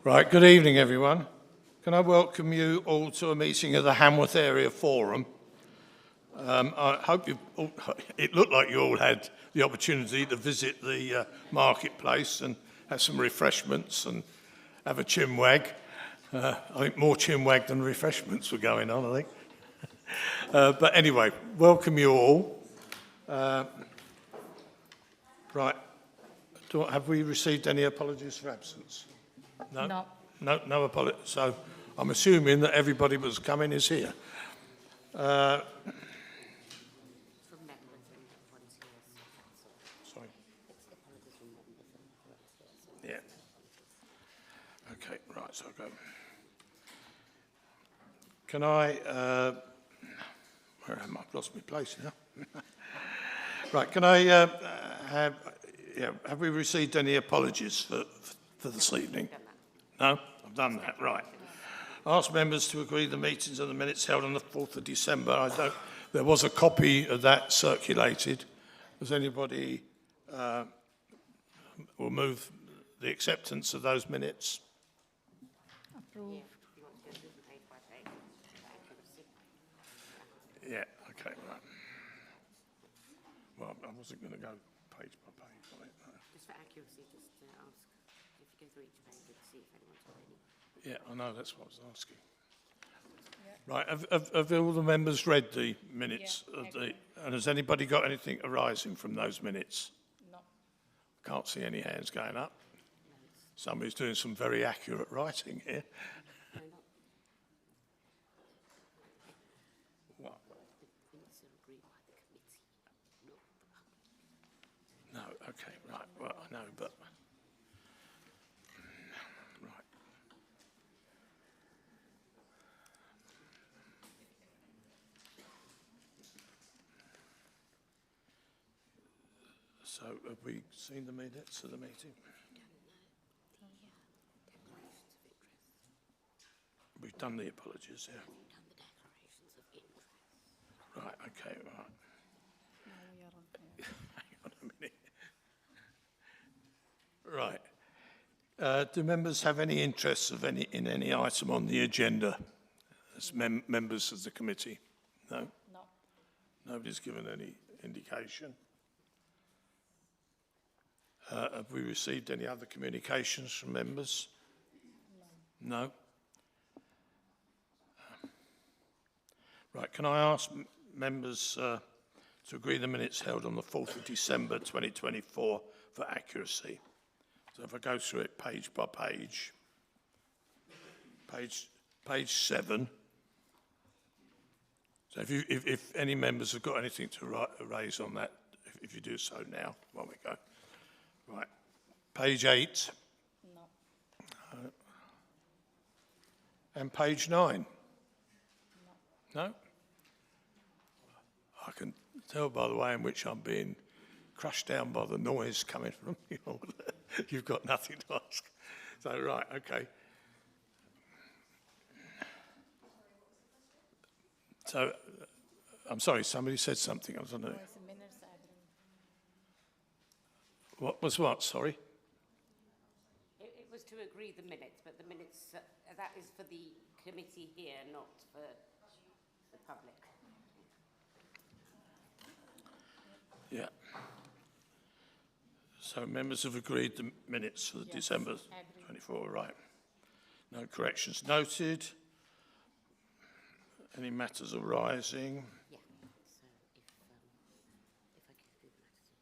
Right, good evening everyone. Can I welcome you all to a meeting of the Hanworth Area Forum. I hope it looked like you all had the opportunity to visit the marketplace and have some refreshments and have a chinwag. I think more chinwag than refreshments were going on, I think. But anyway, welcome you all. Right, have we received any apologies for absence? No. No apologies. So I'm assuming that everybody was coming is here. Sorry. Yeah. Okay, right, so I'll go. Can I, where am I? I've lost my place now. Right, can I have we received any apologies for this evening? No? I've done that, right. I ask members to agree the meetings and the minutes held on the 4th of December. There was a copy of that circulated. Does anybody will move the acceptance of those minutes? Approved. Yeah, okay, right. Well, I wasn't going to go page by page on it. No. Just for accuracy, just ask if you go through each page and see if anyone's got any. Yeah, I know, that's what I was asking. Yeah. Right, have all the members read the minutes? Yeah, and has anybody got anything arising from those minutes? No. Can't see any hands going up. Somebody's doing some very accurate writing here. What? No, okay, right, well, I know, but... Right. So, have we seen the minutes of the meeting? We've done the apologies, yeah. Right, okay, right. Hang on a minute. Right. Do members have any interests in any item on the agenda as members of the committee? No? No. Nobody's given any indication. Have we received any other communications from members? No. No? Right, can I ask members to agree the minutes held on the 4th of December 2024 for accuracy? So if I go through it page by page, page 7. So if any members have got anything to raise on that, if you do so now, while we go. Right, page 8. No. And page 9. No? I can tell by the way in which I'm being crushed down by the noise coming from you all. You've got nothing to ask. So, right, okay. So, I'm sorry, somebody said something. I don't know. What was what, sorry? It was to agree the minutes, but the minutes, that is for the committee here, not for the public. Yeah. So members have agreed the minutes for the December 24, right. No corrections noted. Any matters arising? Yeah. So if I give you the matters.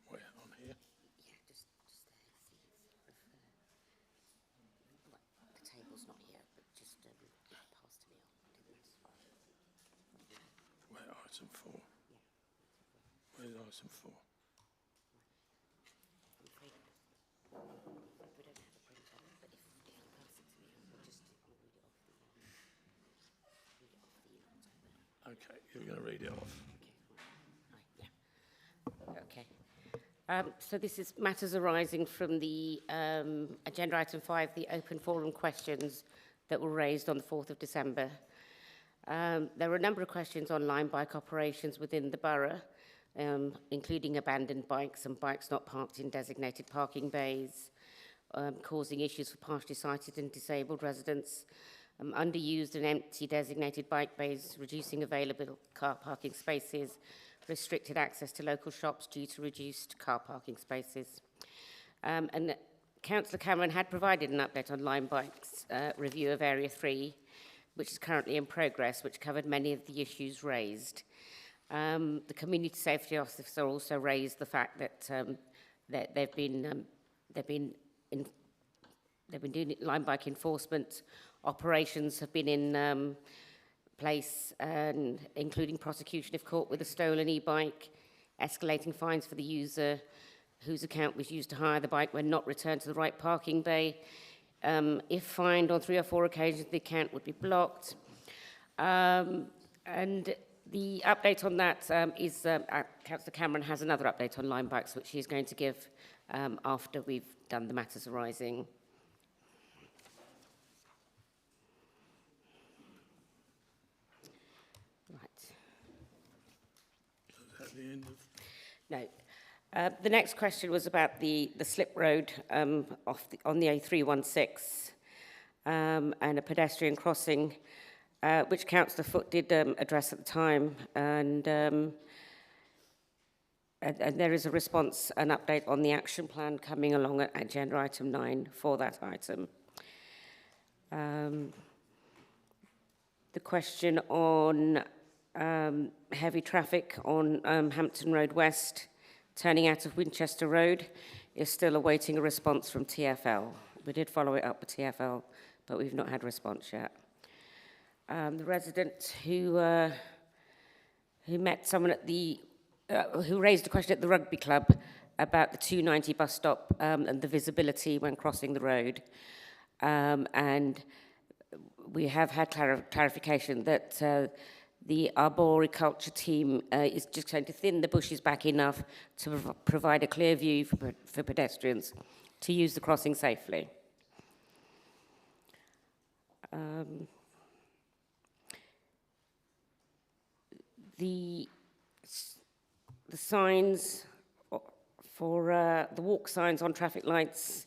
Where, on here? Yeah, just there. Well, the table's not here, but just pass to me. Where, item 4? Where's item 4? Okay, you're going to read it off. Okay. So this is matters arising from the agenda item 5, the open forum questions that were raised on the 4th of December. There were a number of questions on line bike operations within the borough, including abandoned bikes and bikes not parked in designated parking bays, causing issues for partially sighted and disabled residents, underused and empty designated bike bays, reducing available car parking spaces, restricted access to local shops due to reduced car parking spaces. And Councillor Cameron had provided an update on Lime Bike's review of Area 3, which is currently in progress, which covered many of the issues raised. The Community Safety Officer also raised the fact that they've been doing Lime Bike enforcement. Operations have been in place, and including prosecution if caught with a stolen e-bike, escalating fines for the user whose account was used to hire the bike when not returned to the right parking bay. If fined on 3 or 4 occasions, the account would be blocked. And the update on that is Councillor Cameron has another update on Lime Bikes, which he's going to give after we've done the matters arising. At the end of... No. The next question was about the slip road on the A316 and a pedestrian crossing, which Councillor Foote did address at the time. And there is a response, an update on the action plan coming along at agenda item 9 for that item. The question on heavy traffic on Hampton Road West, turning out of Winchester Road, is still awaiting a response from TfL. We did follow it up with TfL, but we've not had a response yet. The resident who met someone at the, who raised a question at the rugby club about the 290 bus stop and the visibility when crossing the road. And we have had clarification that the arboriculture team is just going to thin the bushes back enough to provide a clear view for pedestrians to use the crossing safely. The signs for the walk signs on traffic lights,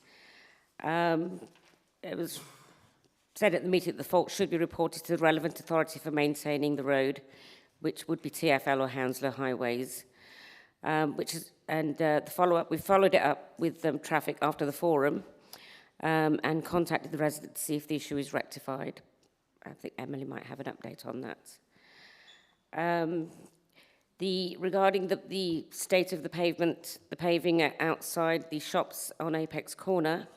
it was said at the meeting that the fault should be reported to the relevant authority for maintaining the road, which would be TfL or Hounslow Highways. The follow-up, we followed it up with traffic after the forum and contacted the resident to see if the issue is rectified. I think Emily might have an update on that. Regarding the state of the pavement, the paving outside the shops on Apex Corner,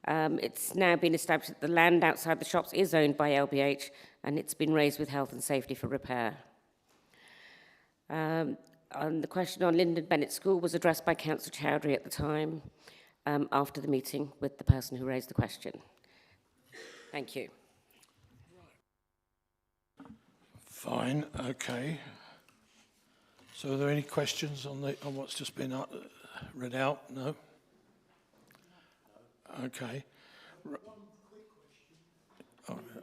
it's now been established that the land outside the shops is owned by LBH, and it's been raised with health and safety for repair. And the question on Lyndon Bennett School was addressed by Councillor Chowdhury at the time, after the meeting with the person who raised the question. Thank you. Fine, okay. So are there any questions on what's just been read out? No? Okay. One quick question. Oh, yeah.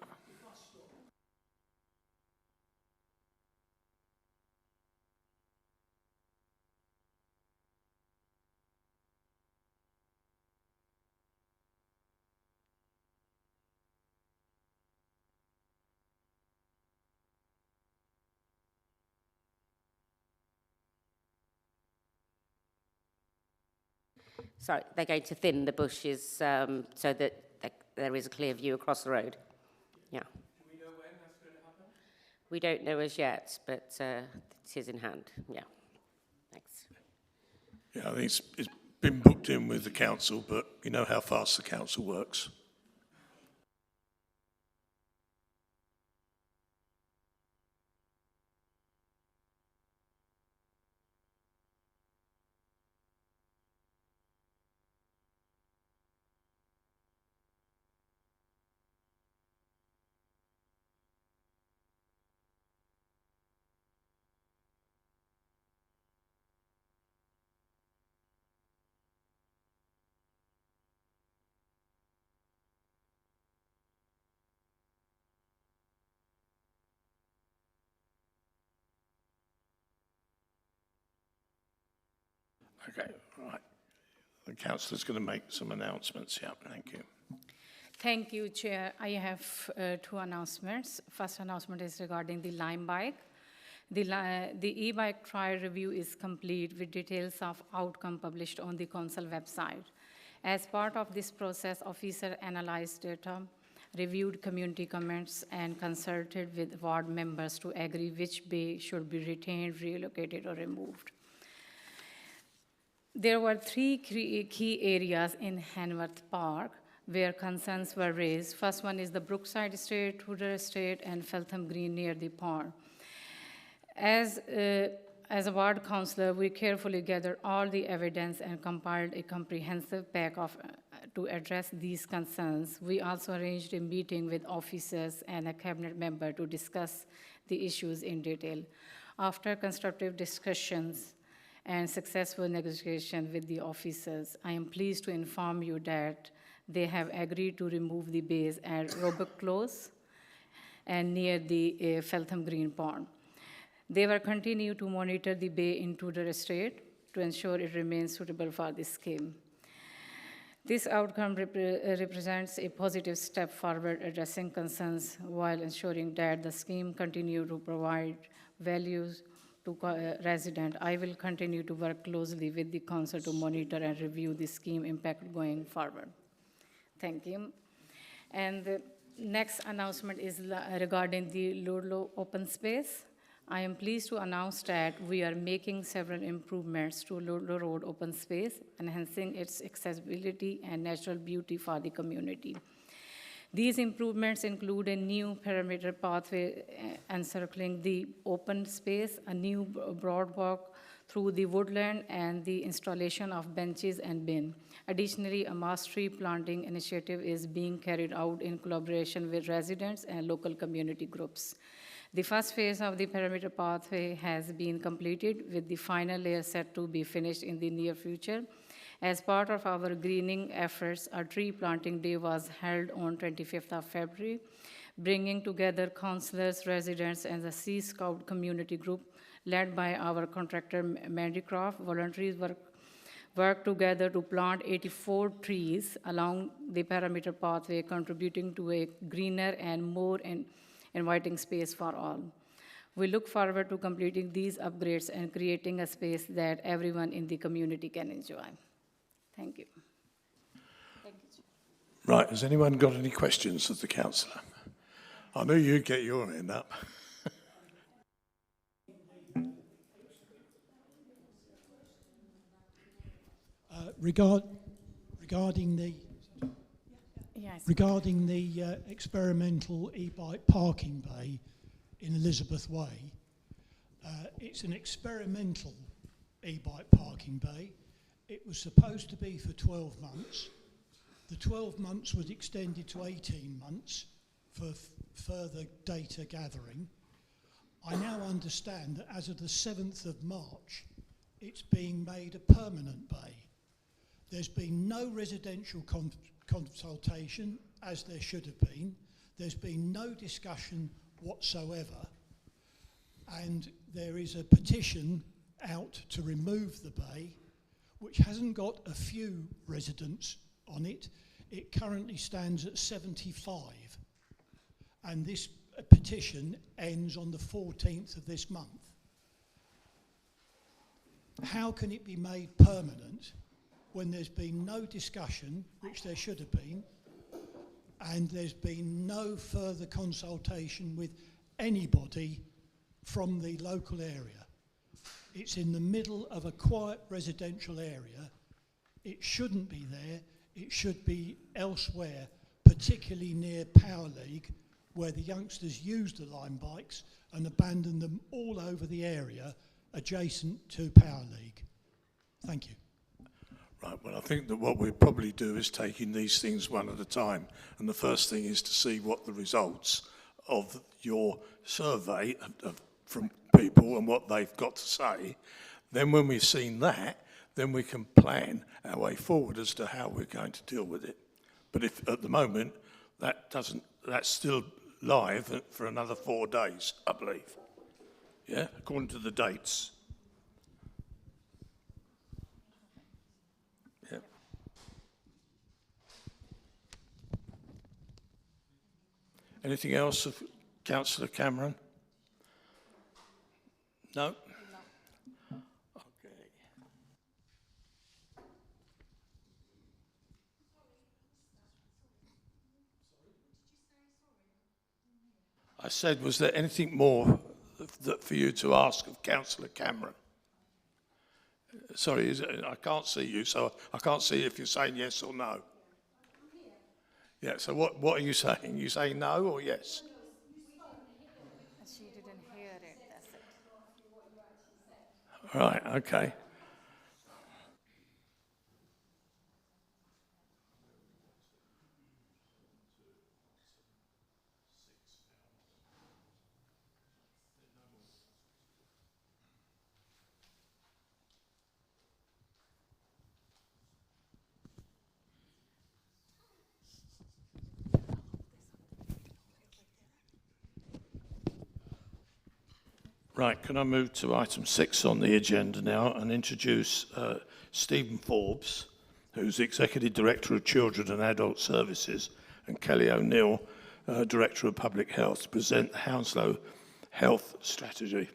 Sorry, they're going to thin the bushes so that there is a clear view across the road. Yeah. Do we know when that's going to happen? We don't know as yet, but it is in hand. Yeah. Thanks. Yeah, I think it's been booked in with the council, but you know how fast the council works. Okay, right. the councillor's going to make some announcements. Yeah, thank you. Thank you, Chair. I have two announcements. First announcement is regarding the Lime bike. The e-bike trial review is complete with details of outcome published on the council website. As part of this process, officer analyzed data, reviewed community comments, and consulted with ward members to agree which bay should be retained, relocated, or removed. There were three key areas in Hanworth Park where concerns were raised. First one is the Brookside Estate, Tudor Estate, and Feltham Green near the pond. As a ward councillor, we carefully gathered all the evidence and compiled a comprehensive pack to address these concerns. We also arranged a meeting with officers and a cabinet member to discuss the issues in detail. After constructive discussions and successful negotiation with the officers, I am pleased to inform you that they have agreed to remove the bays at Roebuck Close and near the Feltham Green Pond. They will continue to monitor the bay in Tudor Estate to ensure it remains suitable for the scheme. This outcome represents a positive step forward addressing concerns while ensuring that the scheme continues to provide values to residents. I will continue to work closely with the council to monitor and review the scheme impact going forward. Thank you. And the next announcement is regarding the Ludlow open space. I am pleased to announce that we are making several improvements to Ludlow Road open space, enhancing its accessibility and natural beauty for the community. These improvements include a new perimeter pathway encircling the open space, a new broad walk through the woodland, and the installation of benches and bin. Additionally, a mass tree planting initiative is being carried out in collaboration with residents and local community groups. The first phase of the perimeter pathway has been completed, with the final layer set to be finished in the near future. As part of our greening efforts, a tree planting day was held on 25th of February, bringing together councillors, residents, and the Sea Scout community group led by our contractor Mandycroft. Volunteers worked together to plant 84 trees along the perimeter pathway, contributing to a greener and more inviting space for all. We look forward to completing these upgrades and creating a space that everyone in the community can enjoy. Thank you. Thank you. Right, has anyone got any questions of the councillor? I knew you'd get your hand up. Regarding the experimental e-bike parking bay in Elizabeth Way, it's an experimental e-bike parking bay. It was supposed to be for 12 months. The 12 months was extended to 18 months for further data gathering. I now understand that as of the 7th of March, it's being made a permanent bay. There's been no residential consultation, as there should have been. There's been no discussion whatsoever. And there is a petition out to remove the bay, which hasn't got a few residents on it. It currently stands at 75. And this petition ends on the 14th of this month. How can it be made permanent when there's been no discussion, which there should have been, and there's been no further consultation with anybody from the local area? It's in the middle of a quiet residential area. It shouldn't be there. It should be elsewhere, particularly near Power League, where the youngsters use the Lime bikes and abandon them all over the area adjacent to Power League. Thank you. Right, well, I think that what we'll probably do is taking these things one at a time. And the first thing is to see what the results of your survey from people and what they've got to say. Then when we've seen that, then we can plan our way forward as to how we're going to deal with it. But if at the moment, that's still live for another 4 days, I believe. Yeah, according to the dates. Yeah. Anything else of Councillor Cameron? No? Okay. I said, was there anything more for you to ask of Councillor Cameron? Sorry, I can't see you, so I can't see if you're saying yes or no. Yeah, so what are you saying? You saying no or yes? She didn't hear it, that's it. Right, okay. Right, can I move to item 6 on the agenda now and introduce Stephen Forbes, who's Executive Director of Children and Adult Services, and Kelly O'Neill, Director of Public Health, to present the Hounslow Health Strategy.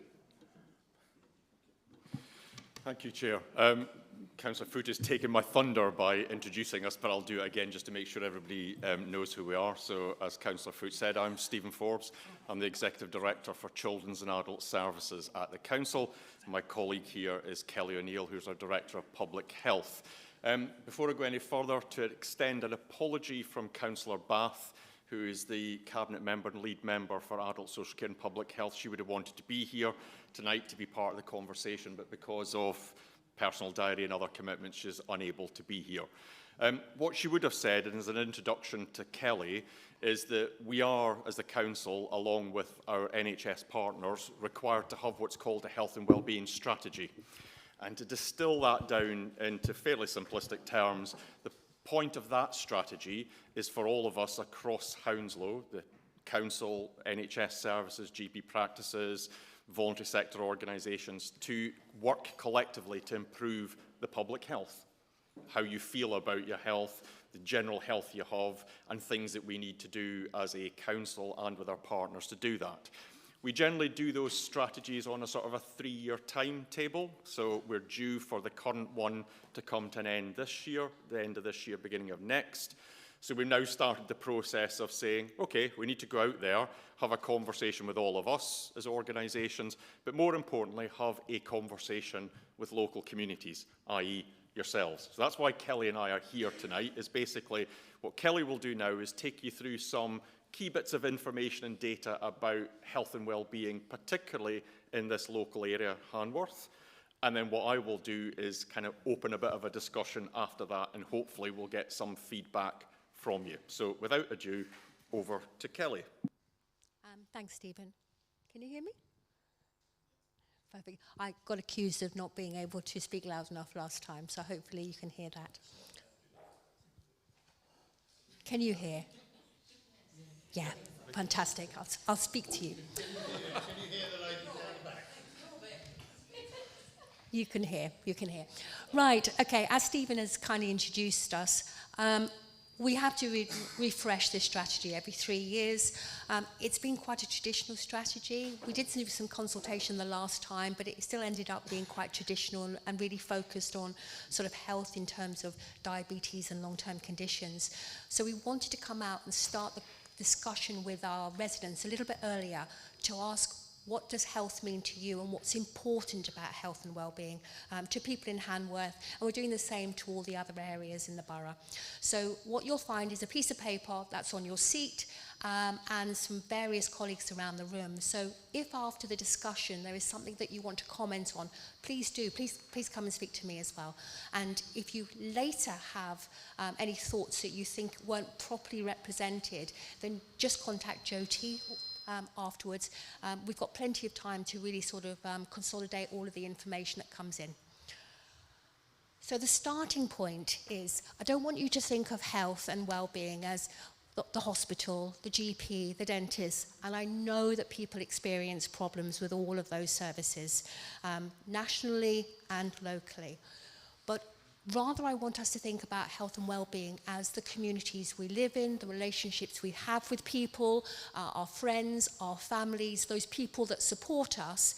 Thank you, Chair. Councillor Foote has taken my thunder by introducing us, but I'll do it again just to make sure everybody knows who we are. So, as Councillor Foote said, I'm Stephen Forbes. I'm the Executive Director for Children's and Adult Services at the Council. My colleague here is Kelly O'Neill, who's our Director of Public Health. Before I go any further, to extend an apology from Councillor Bath, who is the Cabinet Member and Lead Member for Adult Social Care and Public Health. She would have wanted to be here tonight to be part of the conversation, but because of personal diary and other commitments, she's unable to be here. What she would have said, and as an introduction to Kelly, is that we are, as the Council, along with our NHS partners, required to have what's called a health and wellbeing strategy. And to distill that down into fairly simplistic terms, the point of that strategy is for all of us across Hounslow, the Council, NHS services, GP practices, voluntary sector organisations, to work collectively to improve the public health, how you feel about your health, the general health you have, and things that we need to do as a council and with our partners to do that. We generally do those strategies on a sort of a 3-year timetable, so we're due for the current one to come to an end this year, the end of this year, beginning of next. So we've now started the process of saying, okay, we need to go out there, have a conversation with all of us as organisations, but more importantly, have a conversation with local communities, i.e. yourselves. So that's why Kelly and I are here tonight, is basically what Kelly will do now is take you through some key bits of information and data about health and well-being, particularly in this local area, Hanworth. And then what I will do is kind of open a bit of a discussion after that, and hopefully we'll get some feedback from you. So without ado, over to Kelly. Thanks, Stephen. Can you hear me? Perfect. I got accused of not being able to speak loud enough last time, so hopefully you can hear that. Can you hear? Yeah, fantastic. I'll speak to you. Can you hear the lady down the back? You can hear. Right, okay, as Stephen has kindly introduced us, we have to refresh this strategy every 3 years. It's been quite a traditional strategy. We did do some consultation the last time, but it still ended up being quite traditional and really focused on sort of health in terms of diabetes and long-term conditions. So we wanted to come out and start the discussion with our residents a little bit earlier to ask, what does health mean to you, and what's important about health and well-being to people in Hanworth, and we're doing the same to all the other areas in the borough. So what you'll find is a piece of paper that's on your seat and some various colleagues around the room. So if after the discussion there is something that you want to comment on, please do. Please come and speak to me as well. And if you later have any thoughts that you think weren't properly represented, then just contact Jyoti afterwards. We've got plenty of time to really sort of consolidate all of the information that comes in. So the starting point is, I don't want you to think of health and well-being as the hospital, the GP, the dentist, and I know that people experience problems with all of those services, nationally and locally. But Rather, I want us to think about health and well-being as the communities we live in, the relationships we have with people, our friends, our families, those people that support us.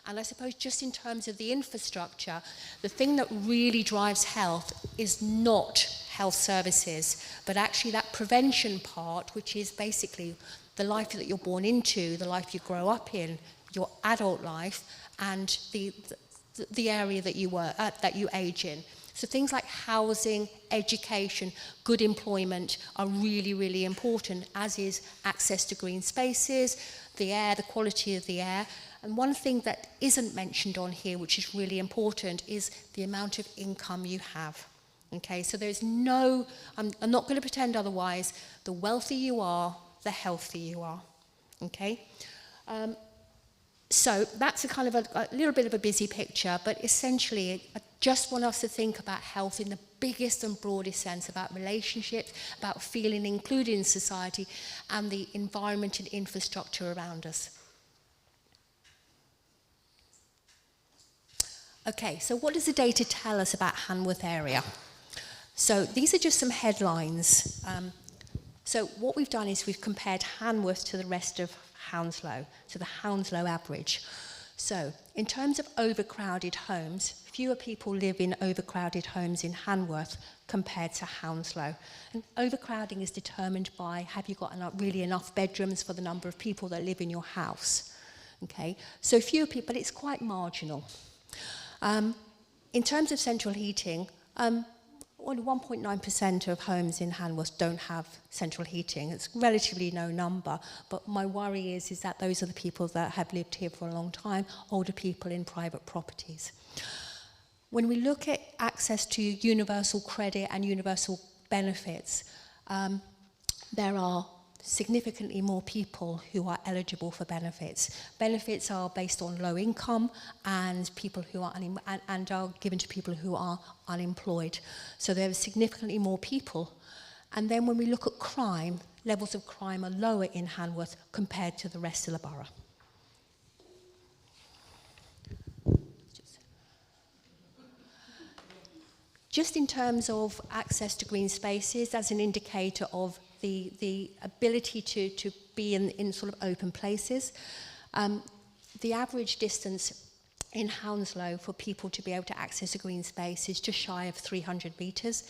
And I suppose just in terms of the infrastructure, the thing that really drives health is not health services, but actually that prevention part, which is basically the life that you're born into, the life you grow up in, your adult life, and the area that you age in. So things like housing, education, good employment are really, really important, as is access to green spaces, the air, the quality of the air. And one thing that isn't mentioned on here, which is really important, is the amount of income you have. Okay, so there's no, I'm not going to pretend otherwise. The wealthier you are, the healthier you are. Okay? So that's a kind of a little bit of a busy picture, but essentially I just want us to think about health in the biggest and broadest sense, about relationships, about feeling included in society, and the environment and infrastructure around us. Okay, so what does the data tell us about Hanworth area? So these are just some headlines. So what we've done is we've compared Hanworth to the rest of Hounslow, so the Hounslow average. So in terms of overcrowded homes, fewer people live in overcrowded homes in Hanworth compared to Hounslow. And overcrowding is determined by, have you got really enough bedrooms for the number of people that live in your house? Okay, so fewer people, but it's quite marginal. In terms of central heating, only 1.9% of homes in Hanworth don't have central heating. It's relatively no number, but my worry is that those are the people that have lived here for a long time, older people in private properties. When we look at access to universal credit and universal benefits, there are significantly more people who are eligible for benefits. Benefits are based on low income and people who are and are given to people who are unemployed. So there are significantly more people. And then when we look at crime, levels of crime are lower in Hanworth compared to the rest of the borough. Just in terms of access to green spaces, as an indicator of the ability to be in sort of open places. The average distance in Hounslow for people to be able to access a green space is just shy of 300 metres.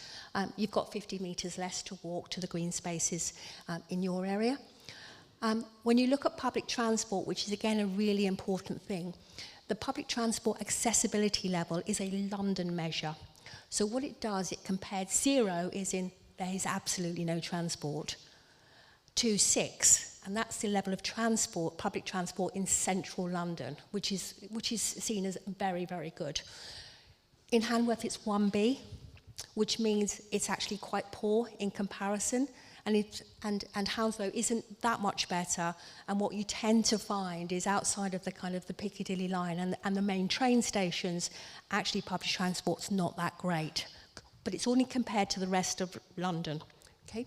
You've got 50 metres less to walk to the green spaces in your area. When you look at public transport, which is again a really important thing, the public transport accessibility level is a London measure. So what it does, it compared 0 is in there is absolutely no transport, to 6, and that's the level of transport, public transport in central London, which is seen as very, very good. In Hanworth, it's 1B, which means it's actually quite poor in comparison, and Hounslow isn't that much better. And what you tend to find is outside of the kind of the Piccadilly line and the main train stations, actually public transport's not that great. But it's only compared to the rest of London. Okay?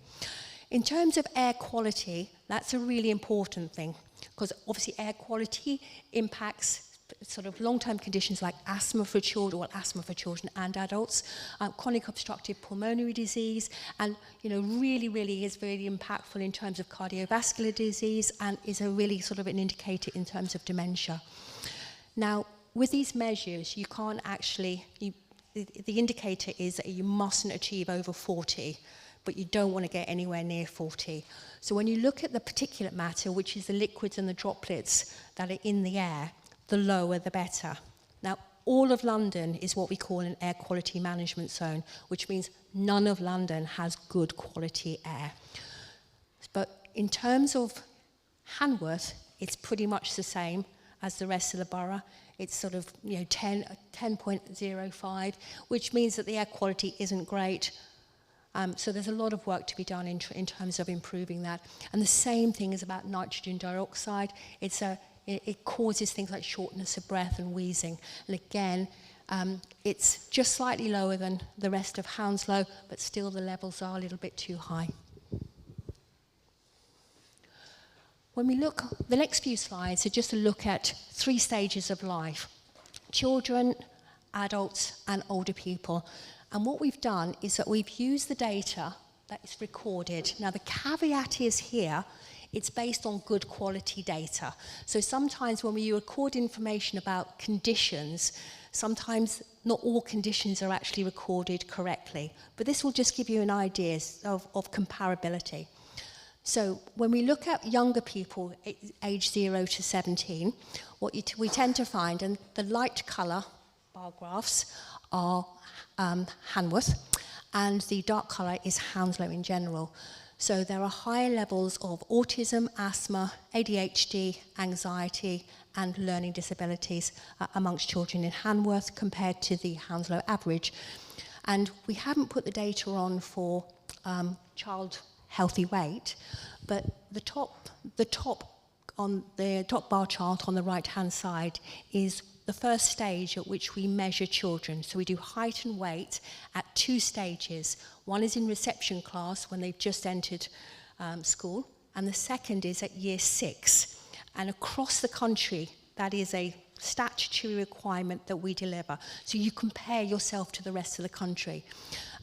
In terms of air quality, that's a really important thing, because obviously air quality impacts sort of long-term conditions like asthma for children and adults, chronic obstructive pulmonary disease, and really is very impactful in terms of cardiovascular disease, and is a really sort of an indicator in terms of dementia. Now, with these measures, you can't actually, the indicator is that you mustn't achieve over 40, but you don't want to get anywhere near 40. So when you look at the particulate matter, which is the liquids and the droplets that are in the air, the lower the better. Now, all of London is what we call an air quality management zone, which means none of London has good quality air. But in terms of Hanworth, it's pretty much the same as the rest of the borough. It's sort of 10.05, which means that the air quality isn't great. So there's a lot of work to be done in terms of improving that. And the same thing is about nitrogen dioxide. It causes things like shortness of breath and wheezing. And again, it's just slightly lower than the rest of Hounslow, but still the levels are a little bit too high. When we look, the next few slides are just a look at 3 stages of life: children, adults, and older people. And what we've done is that we've used the data that is recorded. Now, the caveat is here, it's based on good quality data. So sometimes when we record information about conditions, sometimes not all conditions are actually recorded correctly. But this will just give you an idea of comparability. So when we look at younger people, age 0 to 17, we tend to find, and the light colour bar graphs are Hanworth, and the dark colour is Hounslow in general. So there are higher levels of autism, asthma, ADHD, anxiety, and learning disabilities amongst children in Hanworth compared to the Hounslow average. And we haven't put the data on for child healthy weight, but the top bar chart on the right-hand side is the first stage at which we measure children. So we do height and weight at 2 stages. One is in reception class when they've just entered school, and the second is at year 6. And across the country, that is a statutory requirement that we deliver. So you compare yourself to the rest of the country.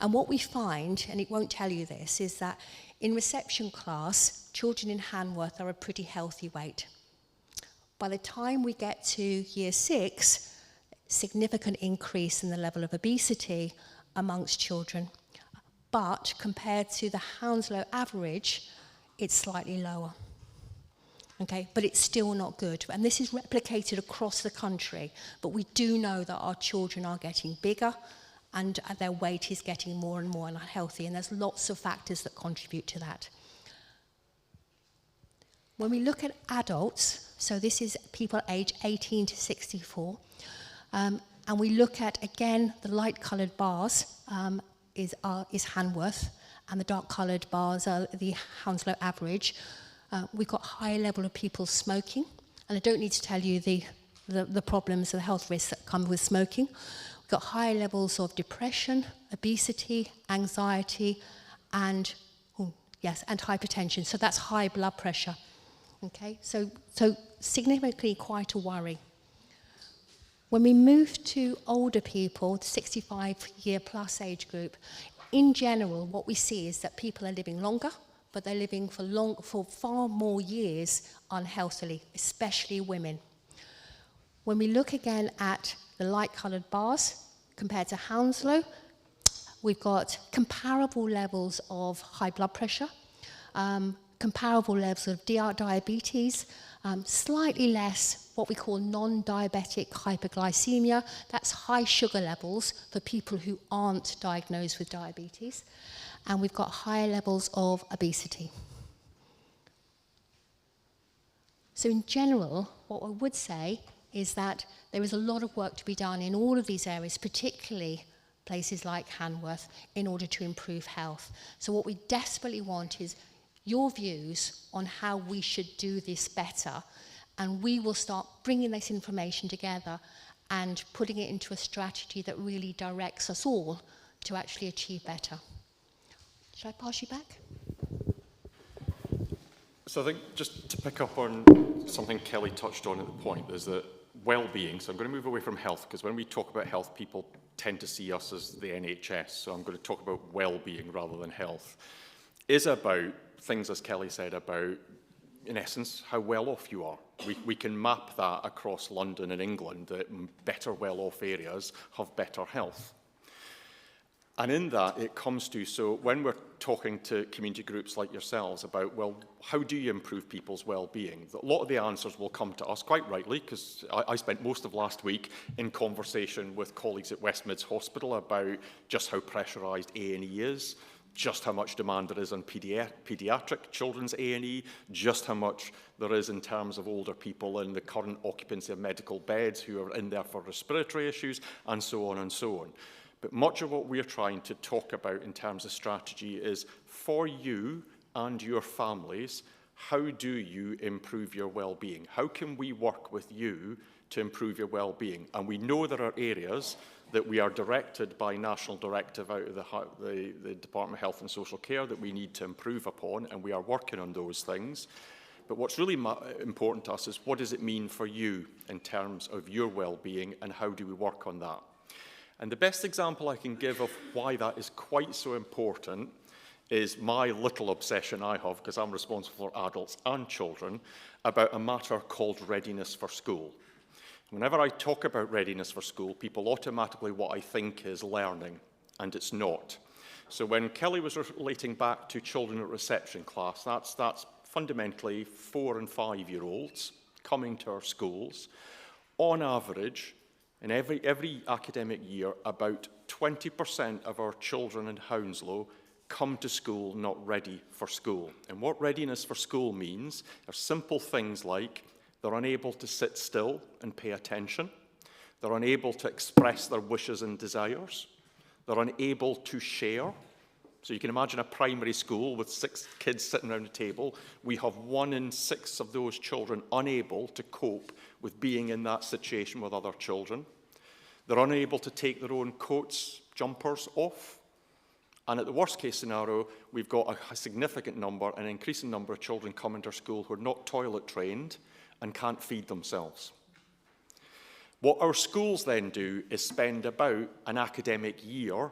And what we find, and it won't tell you this, is that in reception class, children in Hanworth are a pretty healthy weight. By the time we get to year 6, significant increase in the level of obesity amongst children. But compared to the Hounslow average, it's slightly lower. Okay, but it's still not good. And this is replicated across the country. But we do know that our children are getting bigger and their weight is getting more and more unhealthy. And there's lots of factors that contribute to that. When we look at adults, so this is people aged 18 to 64, and we look at, again, the light-coloured bars is Hanworth, and the dark-coloured bars are the Hounslow average. We've got higher level of people smoking, and I don't need to tell you the problems and the health risks that come with smoking. We've got higher levels of depression, obesity, anxiety, and hypertension. So that's high blood pressure. Okay, so significantly quite a worry. When we move to older people, the 65-year-plus age group, in general, what we see is that people are living longer, but they're living for far more years unhealthily, especially women. When we look again at the light-coloured bars compared to Hounslow, we've got comparable levels of high blood pressure, comparable levels of diabetes, slightly less what we call non-diabetic hyperglycemia. That's high sugar levels for people who aren't diagnosed with diabetes. And we've got higher levels of obesity. So in general, what I would say is that there is a lot of work to be done in all of these areas, particularly places like Hanworth, in order to improve health. So what we desperately want is your views on how we should do this better, and we will start bringing this information together and putting it into a strategy that really directs us all to actually achieve better. Should I pass you back? So I think just to pick up on something Kelly touched on at the point is that well-being, so I'm going to move away from health, because when we talk about health, people tend to see us as the NHS, so I'm going to talk about well-being rather than health, is about things, as Kelly said, about, in essence, how well off you are. We can map that across London and England, that better well-off areas have better health. And in that, it comes to, so when we're talking to community groups like yourselves about, well, how do you improve people's well-being? A lot of the answers will come to us, quite rightly, because I spent most of last week in conversation with colleagues at West Mids Hospital about just how pressurised A&E is, just how much demand there is on paediatric children's A&E, just how much there is in terms of older people in the current occupancy of medical beds who are in there for respiratory issues, and so on and so on. But much of what we're trying to talk about in terms of strategy is, for you and your families, how do you improve your well-being? How can we work with you to improve your well-being? And we know there are areas that we are directed by national directive out of the Department of Health and Social Care that we need to improve upon, and we are working on those things. But what's really important to us is, what does it mean for you in terms of your well-being, and how do we work on that? And the best example I can give of why that is quite so important is my little obsession I have, because I'm responsible for adults and children, about a matter called readiness for school. Whenever I talk about readiness for school, people automatically what I think is learning, and it's not. So when Kelly was relating back to children at reception class, that's fundamentally 4 and 5-year-olds coming to our schools. On average, in every academic year, about 20% of our children in Hounslow come to school not ready for school. And what readiness for school means are simple things like they're unable to sit still and pay attention. They're unable to express their wishes and desires. They're unable to share. So you can imagine a primary school with 6 kids sitting around a table. We have 1 in 6 of those children unable to cope with being in that situation with other children. They're unable to take their own coats, jumpers off. And at the worst case scenario, we've got a significant number, an increasing number of children coming to our school who are not toilet trained and can't feed themselves. What our schools then do is spend about an academic year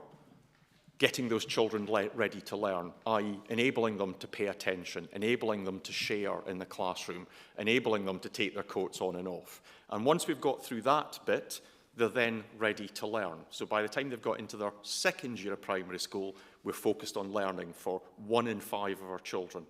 getting those children ready to learn, i.e. enabling them to pay attention, enabling them to share in the classroom, enabling them to take their coats on and off. And once we've got through that bit, they're then ready to learn. So by the time they've got into their 2nd year of primary school, we're focused on learning for 1 in 5 of our children.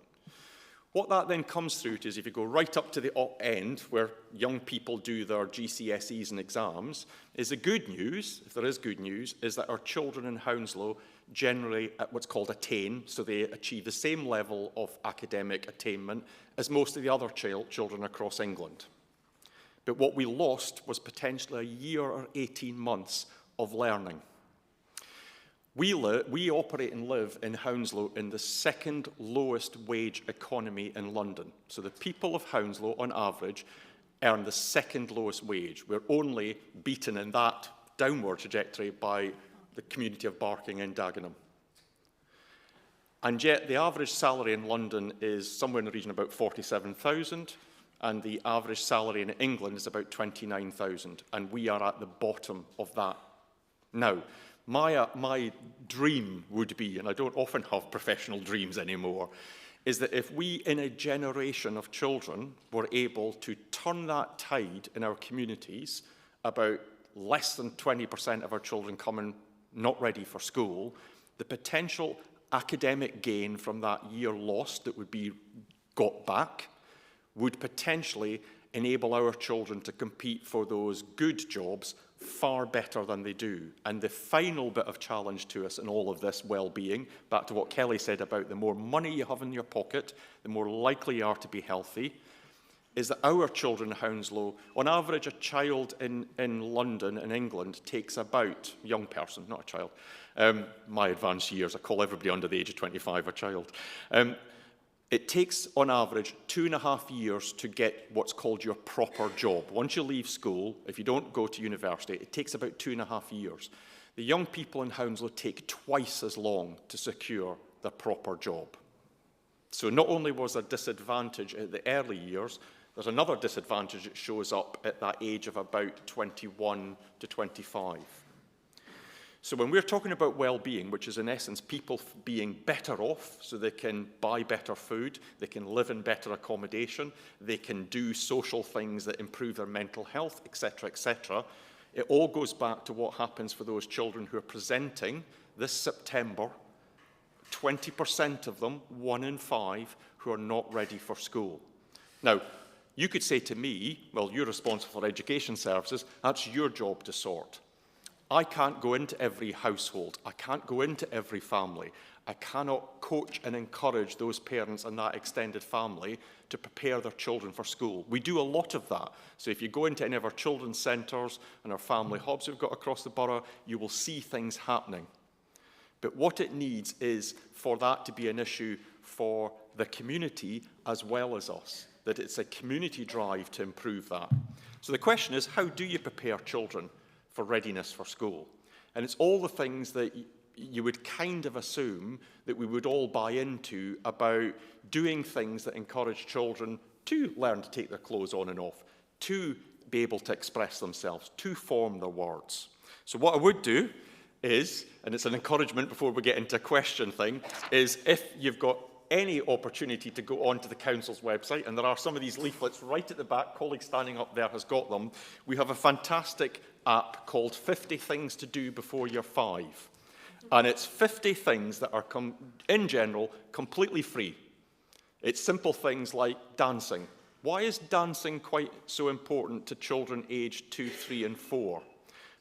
What that then comes through to is if you go right up to the end, where young people do their GCSEs and exams, is the good news, if there is good news, is that our children in Hounslow generally at what's called attain, so they achieve the same level of academic attainment as most of the other children across England. But what we lost was potentially a year or 18 months of learning. We operate and live in Hounslow in the 2nd lowest wage economy in London. So the people of Hounslow, on average, earn the 2nd lowest wage. We're only beaten in that downward trajectory by the community of Barking and Dagenham. And yet the average salary in London is somewhere in the region of about 47,000, and the average salary in England is about 29,000, and we are at the bottom of that. Now, my dream would be, and I don't often have professional dreams anymore, is that if we, in a generation of children, were able to turn that tide in our communities, about less than 20% of our children coming not ready for school, the potential academic gain from that year lost that would be got back would potentially enable our children to compete for those good jobs far better than they do. And the final bit of challenge to us in all of this well-being, back to what Kelly said about the more money you have in your pocket, the more likely you are to be healthy, is that our children in Hounslow, on average, a child in London, in England, takes about, young person, not a child, my advanced years, I call everybody under the age of 25 a child, it takes, on average, 2.5 years to get what's called your proper job. Once you leave school, if you don't go to university, it takes about 2.5 years. The young people in Hounslow take twice as long to secure their proper job. So not only was there a disadvantage at the early years, there's another disadvantage that shows up at that age of about 21 to 25. So when we're talking about well-being, which is in essence people being better off so they can buy better food, they can live in better accommodation, they can do social things that improve their mental health, etc., it all goes back to what happens for those children who are presenting this September, 20% of them, 1 in 5, who are not ready for school. Now, you could say to me, well, you're responsible for education services, that's your job to sort. I can't go into every household. I can't go into every family. I cannot coach and encourage those parents and that extended family to prepare their children for school. We do a lot of that. So if you go into any of our children's centres and our family hubs we've got across the borough, you will see things happening. But what it needs is for that to be an issue for the community as well as us, that it's a community drive to improve that. So the question is, how do you prepare children for readiness for school? And it's all the things that you would kind of assume that we would all buy into about doing things that encourage children to learn to take their clothes on and off, to be able to express themselves, to form their words. So what I would do is, and it's an encouragement before we get into a question thing, is if you've got any opportunity to go onto the council's website, and there are some of these leaflets right at the back, colleague standing up there has got them, we have a fantastic app called 50 Things to Do Before You're 5. And it's 50 things that are, in general, completely free. It's simple things like dancing. Why is dancing quite so important to children aged 2, 3 and 4?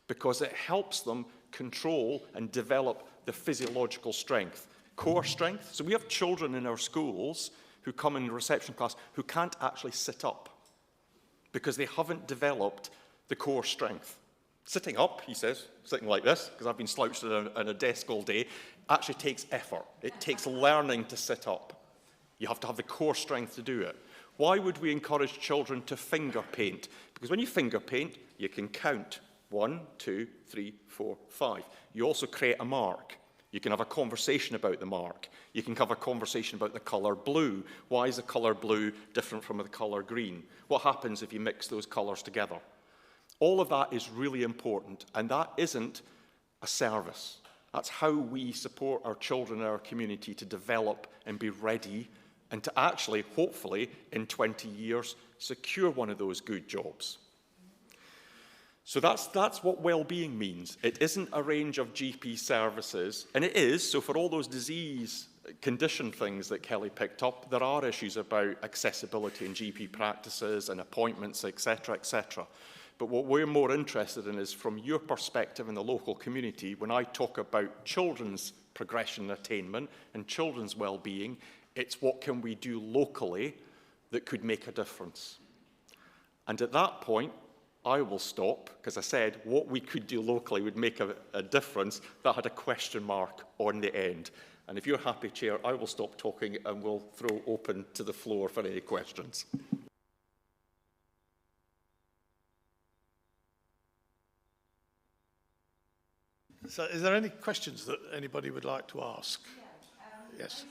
Because it helps them control and develop their physiological strength. Core strength. So we have children in our schools who come in reception class who can't actually sit up because they haven't developed the core strength. Sitting up, he says, sitting like this, because I've been slouched at a desk all day, actually takes effort. It takes learning to sit up. You have to have the core strength to do it. Why would we encourage children to finger paint? Because when you finger paint, you can count 1, 2, 3, 4, 5. You also create a mark. You can have a conversation about the mark. You can have a conversation about the colour blue. Why is the colour blue different from the colour green? What happens if you mix those colours together? All of that is really important, and that isn't a service. That's how we support our children in our community to develop and be ready and to actually, hopefully, in 20 years, secure one of those good jobs. So that's what well-being means. It isn't a range of GP services, and it is, so for all those disease condition things that Kelly picked up, there are issues about accessibility in GP practices and appointments, etc., etc. But what we're more interested in is, from your perspective in the local community, when I talk about children's progression and attainment and children's well-being, it's what can we do locally that could make a difference. And at that point, I will stop, because I said what we could do locally would make a difference. That had a question mark on the end. And if you're happy, Chair, I will stop talking and we'll throw open to the floor for any questions. So is there any questions that anybody would like to ask? Yes.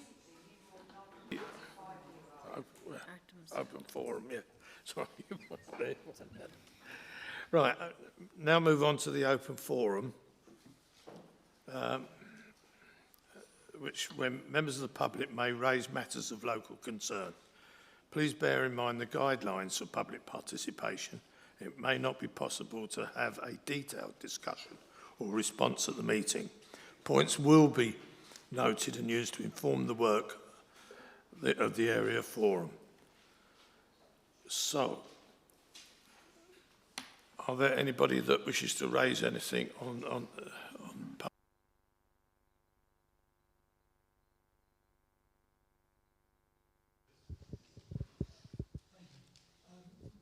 Open forum, yeah. Sorry. Right, now move on to the open forum, when members of the public may raise matters of local concern. Please bear in mind the guidelines for public participation. It may not be possible to have a detailed discussion or response at the meeting. Points will be noted and used to inform the work of the area forum. So, are there anybody that wishes to raise anything on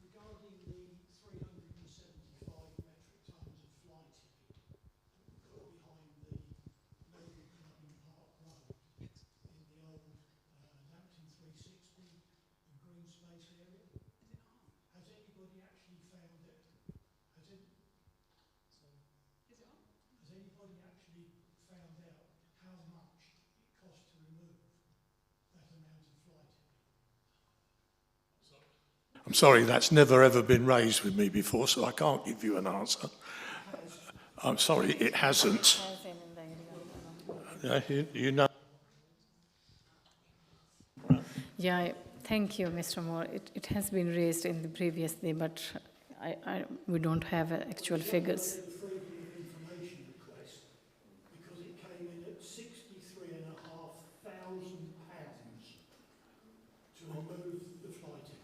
Regarding the 375 metric tons of fly tipping put behind the Melbourne Clubbing Park Road in the old Lambton 360 and green space area, has anybody actually found it? Has anybody actually found out how much it costs to remove that amount of fly tipping? I'm sorry, that's never ever been raised with me before, so I can't give you an answer. I'm sorry, it hasn't. Yeah, you know. Yeah, thank you, Mr. Moore. It has been raised in the previous day, but we don't have actual figures. Freedom of information request because it came in at £63,500 to remove the fly tipping.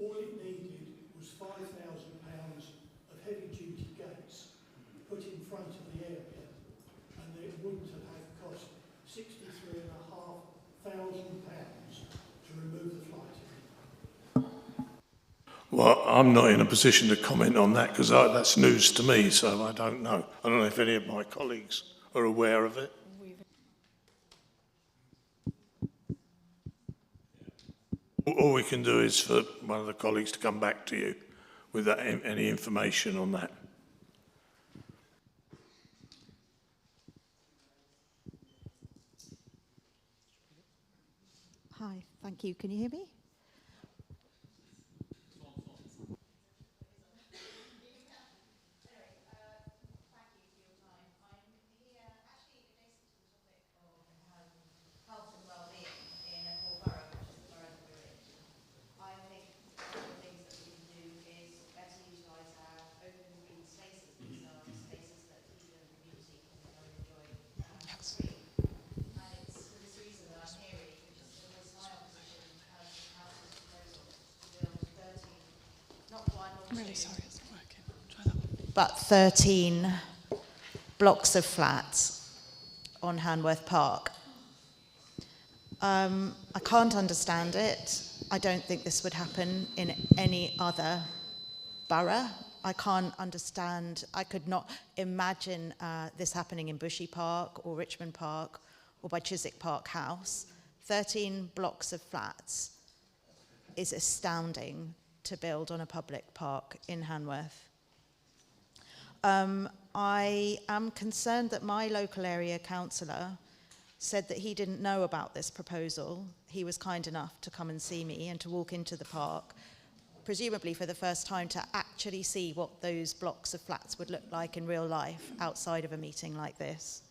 All it needed was £5,000 of heavy-duty gates put in front of the area, and it wouldn't have cost £63,500 to remove the fly tipping. Well, I'm not in a position to comment on that because that's news to me, so I don't know. I don't know if any of my colleagues are aware of it. All we can do is for one of the colleagues to come back to you with that, any information on that. Hi, thank you. Can you hear me? really sorry, it's not working. Try that one. but 13 blocks of flats on Hanworth Park. I can't understand it. I don't think this would happen in any other borough. I can't understand, I could not imagine this happening in Bushy Park or Richmond Park or by Chiswick Park House. 13 blocks of flats is astounding to build on a public park in Hanworth. I am concerned that my local area councillor said that he didn't know about this proposal. He was kind enough to come and see me and to walk into the park, presumably for the first time, to actually see what those blocks of flats would look like in real life outside of a meeting like this.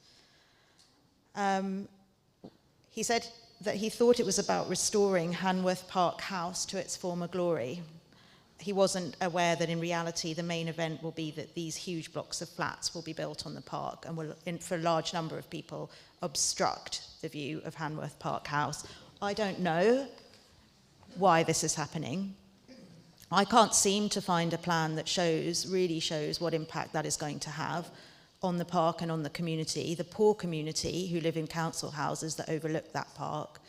He said that he thought it was about restoring Hanworth Park House to its former glory. He wasn't aware that in reality the main event will be that these huge blocks of flats will be built on the park and will, for a large number of people, obstruct the view of Hanworth Park House. I don't know why this is happening. I can't seem to find a plan that really shows what impact that is going to have on the park and on the community, the poor community who live in council houses that overlook that park.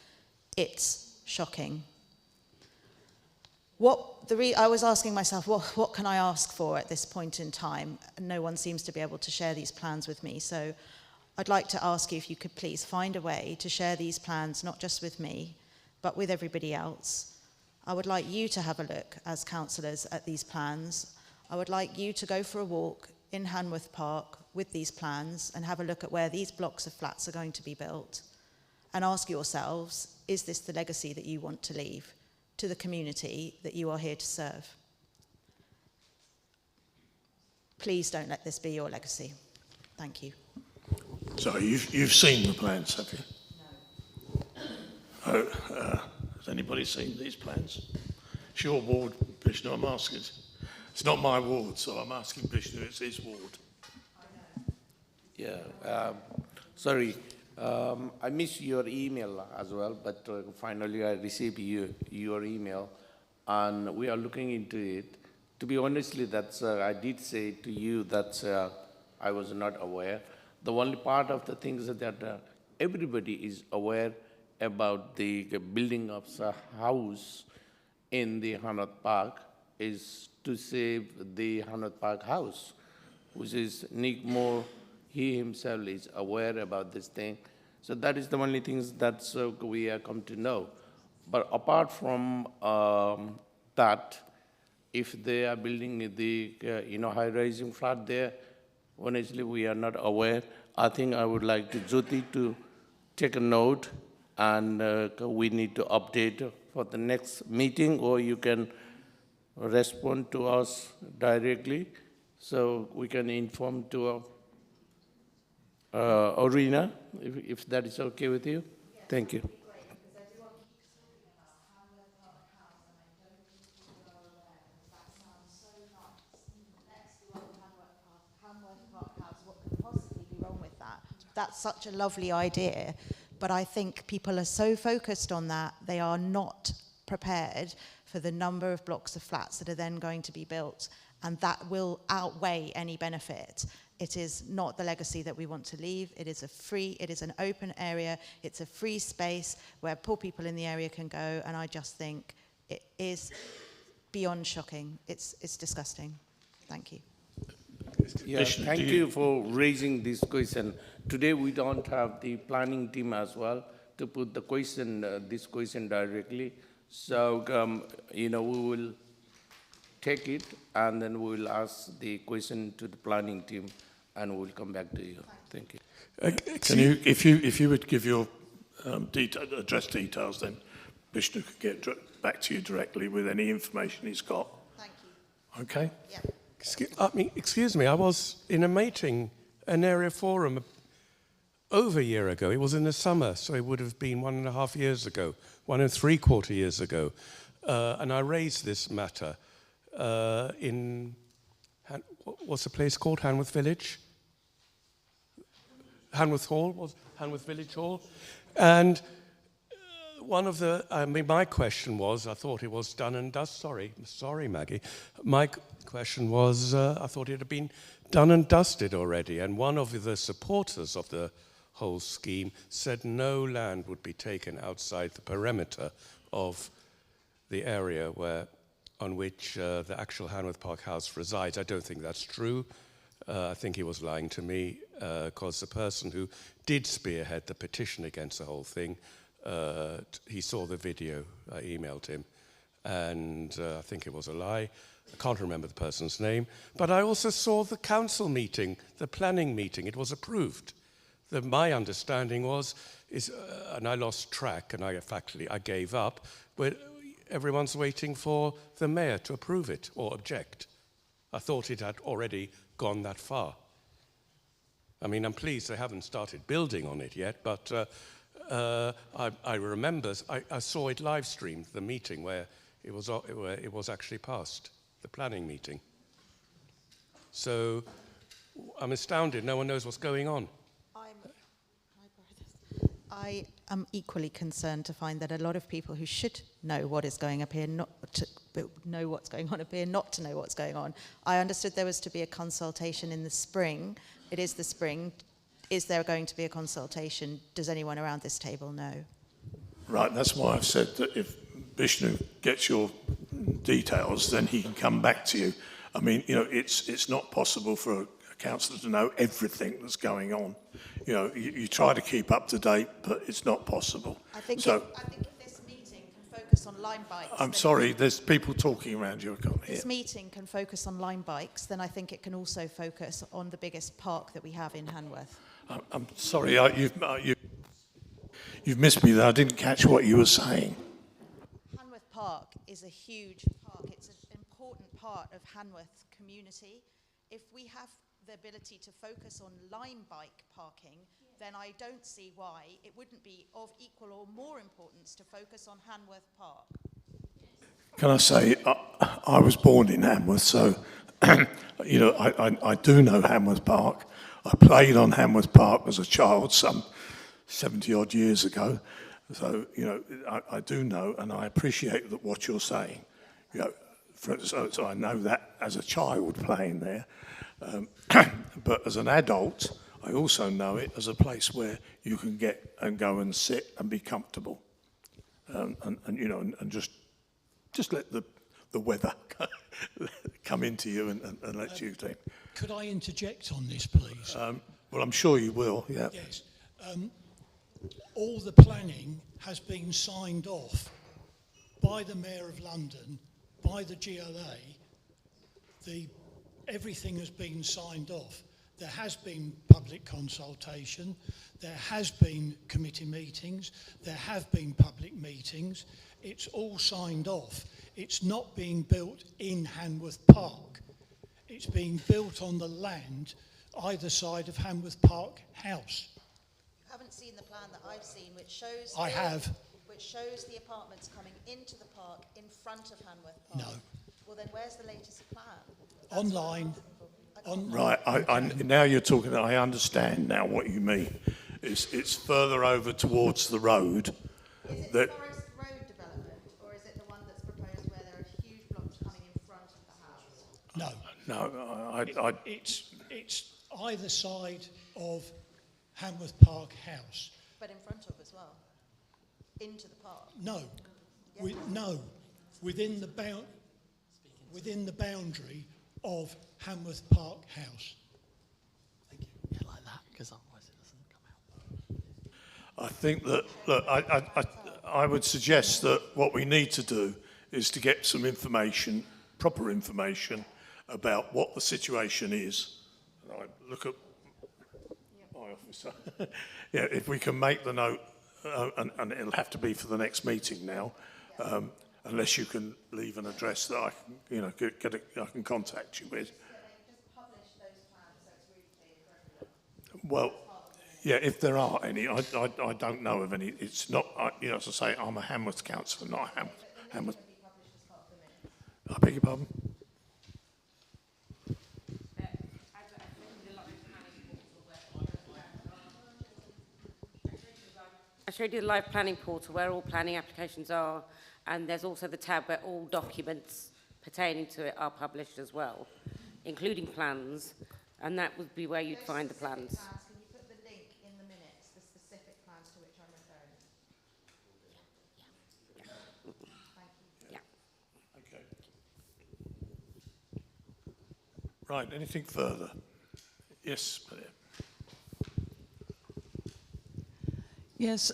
It's shocking. I was asking myself, what can I ask for at this point in time? And no one seems to be able to share these plans with me. So I'd like to ask you if you could please find a way to share these plans, not just with me, but with everybody else. I would like you to have a look as councillors at these plans. I would like you to go for a walk in Hanworth Park with these plans and have a look at where these blocks of flats are going to be built and ask yourselves, is this the legacy that you want to leave to the community that you are here to serve? Please don't let this be your legacy. Thank you. So you've seen the plans, have you? No. Has anybody seen these plans? It's your ward, Bishnu, I'm asking. It's not my ward, so I'm asking Bishnu, it's his ward. Yeah, sorry. I missed your email as well, but finally I received your email, and we are looking into it. To be honestly, that's I did say to you that I was not aware. The only part of the things that everybody is aware about the building of a house in the Hanworth Park is to save the Hanworth Park house, which is Nick Moore. He himself is aware about this thing. So that is the only things that we have come to know. But apart from that, if they are building the high-rising flat there, honestly, we are not aware. I think I would like to Jyoti to take a note, and we need to update for the next meeting, or you can respond to us directly, so we can inform to Arena, if that is okay with you. Yes. Thank you. That's such a lovely idea, but I think people are so focused on that, they are not prepared for the number of blocks of flats that are then going to be built, and that will outweigh any benefit. It is not the legacy that we want to leave. It is an open area, it's a free space where poor people in the area can go, and I just think it is beyond shocking. It's disgusting. Thank you. Yeah, thank you for raising this question. Today we don't have the planning team as well to put the question, this question directly. So, we will take it and then we will ask the question to the planning team and we'll come back to you. Thank you. Can you, if you would give your address details, then Bishnu could get back to you directly with any information he's got. Thank you. Okay? Yeah. Excuse me, I was in a meeting, an area forum, over a year ago. It was in the summer, so it would have been 1.5 years ago, 1 3/4 years ago. And I raised this matter in, what's the place called? Hanworth Village? Hanworth Hall, was Hanworth Village Hall. And one of the, I mean, my question was, I thought it was done and dusted. Sorry, Maggie. My question was, I thought it had been done and dusted already. And one of the supporters of the whole scheme said no land would be taken outside the perimeter of the area on which the actual Hanworth Park house resides. I don't think that's true. I think he was lying to me because the person who did spearhead the petition against the whole thing, he saw the video, I emailed him, and I think it was a lie. I can't remember the person's name, but I also saw the council meeting, the planning meeting. It was approved. My understanding was, and I lost track, and I gave up, but everyone's waiting for the mayor to approve it or object. I thought it had already gone that far. I mean, I'm pleased they haven't started building on it yet, but I remember, I saw it live streamed, the meeting where it was actually passed, the planning meeting. So I'm astounded, no one knows what's going on. I am equally concerned to find that a lot of people who should know what is going up here, not to know what's going on up here, not to know what's going on. I understood there was to be a consultation in the spring. It is the spring. Is there going to be a consultation? Does anyone around this table know? Right, that's why I've said that if Vishnu gets your details, then he can come back to you. I mean, you know, it's not possible for a councillor to know everything that's going on. You know, you try to keep up to date, but it's not possible. I think so, if this meeting can focus on Lime bikes... I'm sorry, there's people talking around you, I can't hear. This meeting can focus on Lime bikes, then I think it can also focus on the biggest park that we have in Hanworth. I'm sorry, you've missed me there. I didn't catch what you were saying. Hanworth Park is a huge park. It's an important part of Hanworth community. If we have the ability to focus on Lime bike parking, then I don't see why it wouldn't be of equal or more importance to focus on Hanworth Park. Can I say, I was born in Hanworth, so, you know, I do know Hanworth Park. I played on Hanworth Park as a child some 70-odd years ago. So, you know, I do know, and I appreciate what you're saying. You know, so I know that as a child playing there. But as an adult, I also know it as a place where you can get and go and sit and be comfortable. And you know, and just let the weather come into you and let you think. Could I interject on this, please? Well, I'm sure you will, yeah. Yes. All the planning has been signed off by the Mayor of London, by the GLA. Everything has been signed off. There has been public consultation. There has been committee meetings. There have been public meetings. It's all signed off. It's not being built in Hanworth Park. It's being built on the land either side of Hanworth Park House. You haven't seen the plan that I've seen, which shows... I have. Which shows the apartments coming into the park in front of Hanworth Park. No. Well, then where's the latest plan? Online. Right, now you're talking, I understand now what you mean. It's further over towards the road. Is it the Forest Road development, or is it the one that's proposed where there are huge blocks coming in front of the house? No. It's either side of Hanworth Park House. But in front of as well? Into the park? No. Yeah. No. Within the boundary of Hanworth Park House. Thank you. Yeah, like that, because otherwise it doesn't come out. I think that, look, I would suggest that what we need to do is to get some information, proper information, about what the situation is. And I look at my officer. Yeah, if we can make the note, and it'll have to be for the next meeting now, unless you can leave an address that I can, you know, I can contact you with. Well, yeah, if there are any, I don't know of any. It's not, you know, as I say, I'm a Hanworth councillor, not a Hanworth. I beg your pardon? showed you the live planning portal where all planning applications are, and there's also the tab where all documents pertaining to it are published as well, including plans, and that would be where you'd find the plans. Can you put the link in the minutes, the specific plans to which I'm referring? Yeah. Okay. Right, anything further? Yes, Maria. Yes,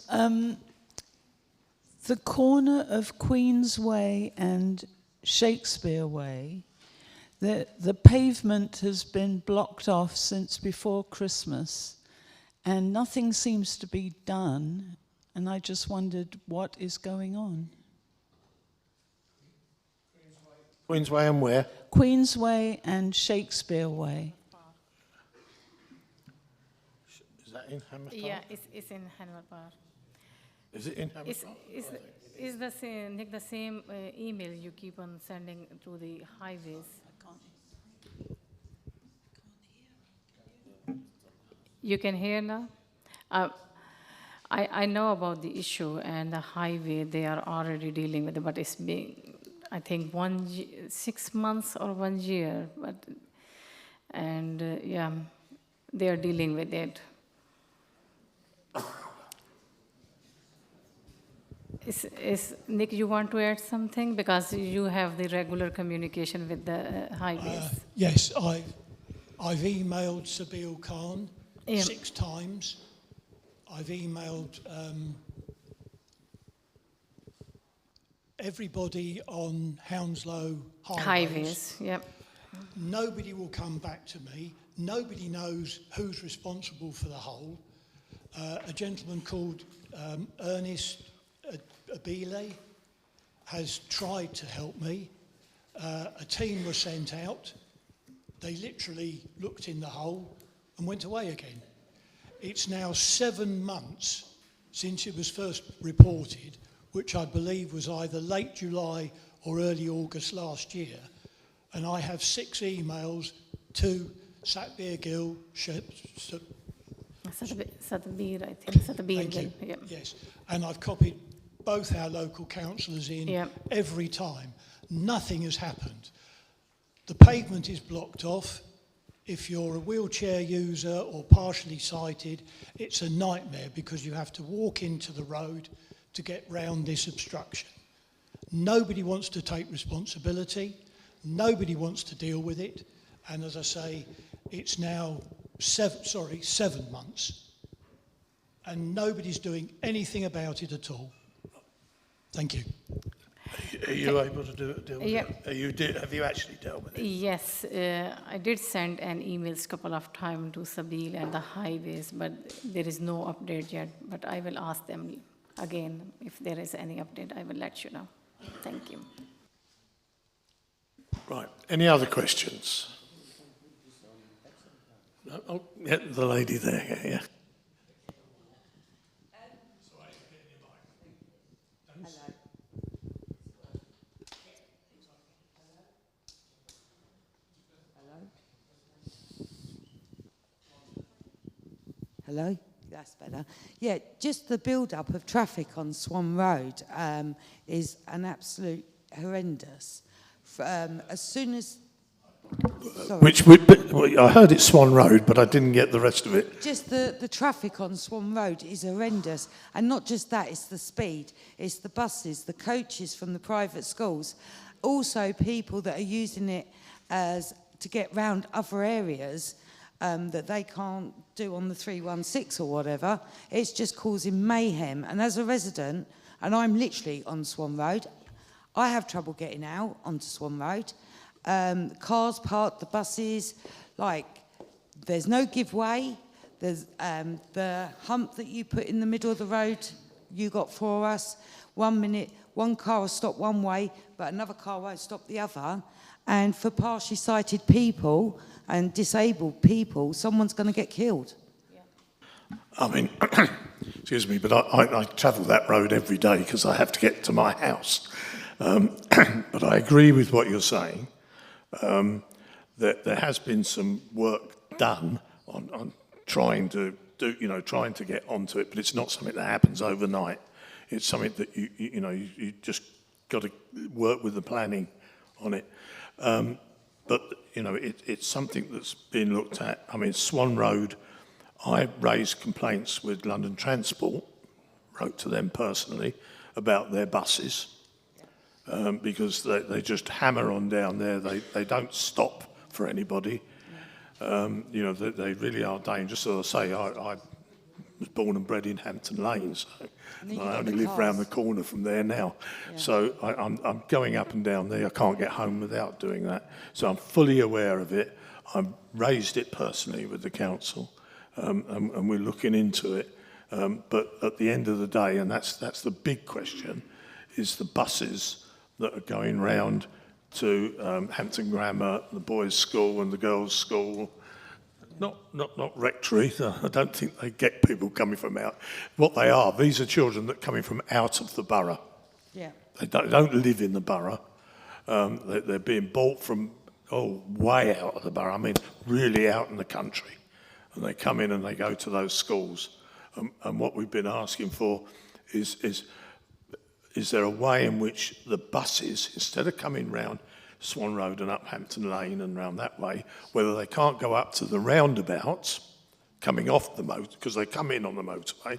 the corner of Queensway and Shakespeare Way, the pavement has been blocked off since before Christmas, and nothing seems to be done, and I just wondered what is going on. Queensway and where? Queensway and Shakespeare Way. Is that in Hanworth Park? Yeah, it's in Hanworth Park. Is it in Hanworth Is Park? is the same, Nick, the same email you keep on sending to the highways? You can hear now? I know about the issue and the highway, they are already dealing with it, but it's been, I think, 6 months or 1 year, yeah, they are dealing with it. Nick, you want to add something? Because you have the regular communication with the highways. Yes, I've emailed Sabeel Khan Yeah. 6 times. I've emailed everybody on Hounslow Highways, yep. Nobody will come back to me. Nobody knows who's responsible for the whole. A gentleman called Ernest Abile has tried to help me. A team was sent out. They literally looked in the hole and went away again. It's now 7 months since it was first reported, which I believe was either late July or early August last year. And I have 6 emails to Satbir Gill, Satbir, I think. Satbir, Thank you. yep. Yes, and I've copied both our local councillors in Yep. every time. Nothing has happened. The pavement is blocked off. If you're a wheelchair user or partially sighted, it's a nightmare because you have to walk into the road to get round this obstruction. Nobody wants to take responsibility. Nobody wants to deal with it. And as I say, it's now 7 months. And nobody's doing anything about it at all. Thank you. Are you able to deal with Yeah. it? Have you actually dealt with it? Yes, I did send an emails couple of times to Sabeel and the highways, but there is no update yet. But I will ask them again. If there is any update, I will let you know. Thank you. Right. Any other questions? No? Oh, yeah, the lady there. Yeah. Hello? That's better. Yeah, just the build-up of traffic on Swan Road is an absolute horrendous. As soon as... Sorry. Well, I heard it's Swan Road, but I didn't get the rest of it. Just the traffic on Swan Road is horrendous. And not just that, it's the speed. It's the buses, the coaches from the private schools. Also people that are using it to get round other areas that they can't do on the 316 or whatever. It's just causing mayhem. And as a resident, and I'm literally on Swan Road, I have trouble getting out onto Swan Road. Cars parked, the buses, like, there's no give way. There's the hump that you put in the middle of the road you got for us. 1 minute, one car will stop one way, but another car won't stop the other. And for partially sighted people and disabled people, someone's going to get killed. I mean, excuse me, but I travel that road every day because I have to get to my house. But I agree with what you're saying. That there has been some work done on trying to trying to get onto it, but it's not something that happens overnight. It's something that you just got to work with the planning on it. But it's something that's been looked at. I mean, Swan Road, I raised complaints with London Transport, wrote to them personally about their buses, because they just hammer on down there. They don't stop for anybody. They really are dangerous. So I say, I was born and bred in Hampton Lane, so I only live round the corner from there now. Yeah. So I'm going up and down there. I can't get home without doing that. So I'm fully aware of it. I've raised it personally with the council, and we're looking into it. But at the end of the day, and that's the big question, is the buses that are going round to Hampton Grammar, the boys' school and the girls' school. Not rectory. I don't think they get people coming from out. What they are, these are children that are coming from out of the borough. Yeah. They don't live in the borough. They're being bought from way out of the borough. I mean, really out in the country, and they come in and they go to those schools. And what we've been asking for is there a way in which the buses, instead of coming round Swan Road and up Hampton Lane and round that way, whether they can't go up to the roundabouts, coming off the motor, because they come in on the motorway,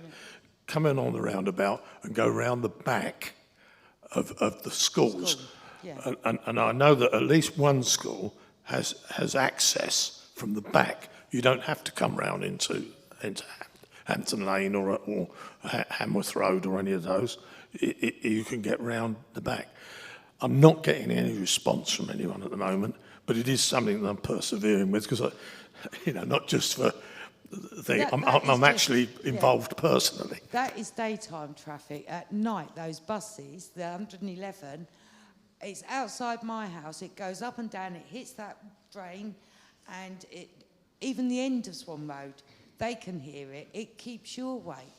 come in on the roundabout and go round the back of the schools. Yeah. And I know that at least one school has access from the back. You don't have to come round into Hampton Lane or Hanworth Road or any of those. You can get round the back. I'm not getting any response from anyone at the moment, but it is something that I'm persevering with because, not just for the thing, I'm actually involved personally. That is daytime traffic. At night, those buses, the 111, it's outside my house. It goes up and down. It hits that drain, and even the end of Swan Road, they can hear it. It keeps you awake.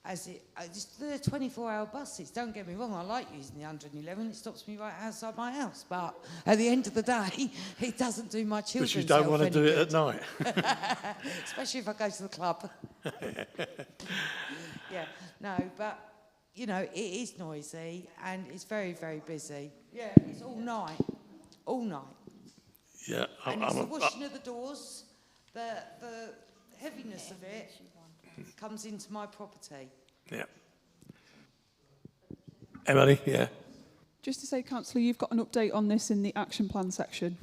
They're 24-hour buses. Don't get me wrong, I like using the 111. It stops me right outside my house. But at the end of the day, it doesn't do my children's But you don't want to do it at night. Especially if I go to the club. Yeah, no, but, it is noisy and it's very, very busy. Yeah, it's all night. All night. Yeah. And it's the washing of the doors, the heaviness of it comes into my property. Yeah. Emily, yeah. Just to say, Councillor, you've got an update on this in the action plan section.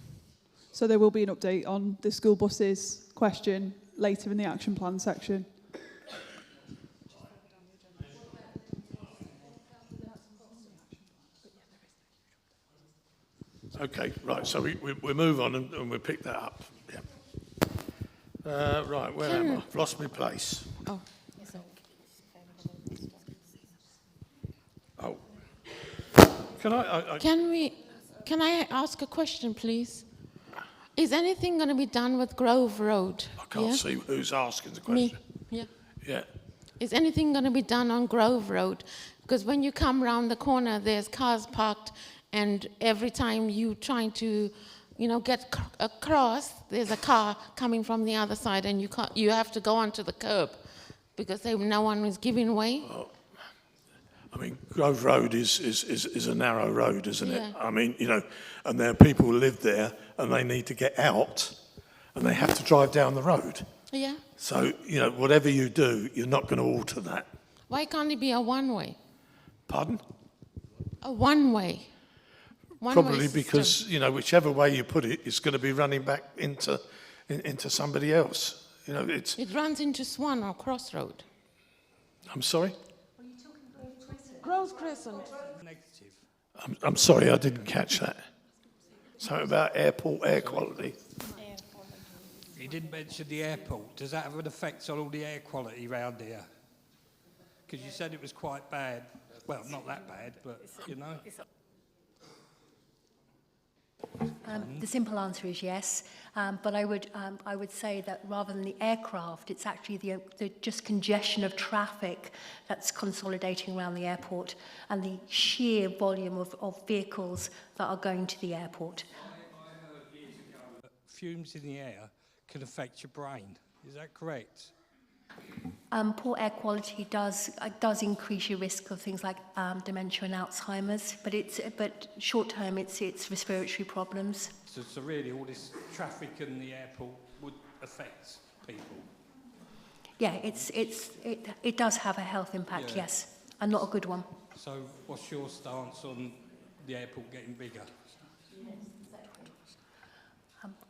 So there will be an update on the school buses question later in the action plan section. Okay, right, so we move on and we pick that up. Yeah. Right, where am I? I've lost my place. Oh. Oh. Can I ask a question, please? Is anything going to be done with Grove Road? I can't see who's asking the question. Me, yeah. Yeah. Is anything going to be done on Grove Road? Because when you come round the corner, there's cars parked, and every time you trying to, get across, there's a car coming from the other side, and you have to go onto the curb because no one is giving way. Oh. I mean, Grove Road is a narrow road, isn't it? I mean, and there are people who live there and they need to get out and they have to drive down the road. Yeah. So, whatever you do, you're not going to alter that. Why can't it be a one-way? Pardon? A one-way. Probably because, whichever way you put it, it's going to be running back into somebody else. It runs into Swan or Crossroad. I'm sorry? Grove Crescent. I'm sorry, I didn't catch that. Something about airport air quality. You didn't mention the airport. Does that have an effect on all the air quality around here? Because you said it was quite bad. Well, not that bad, but, The simple answer is yes, but I would say that rather than the aircraft, it's actually the just congestion of traffic that's consolidating around the airport and the sheer volume of vehicles that are going to the airport. I heard years ago that fumes in the air can affect your brain. Is that correct? Poor air quality does increase your risk of things like dementia and Alzheimer's, but short term it's respiratory problems. So really, all this traffic in the airport would affect people. Yeah, it does have a health impact, Yeah. yes, and not a good one. So what's your stance on the airport getting bigger?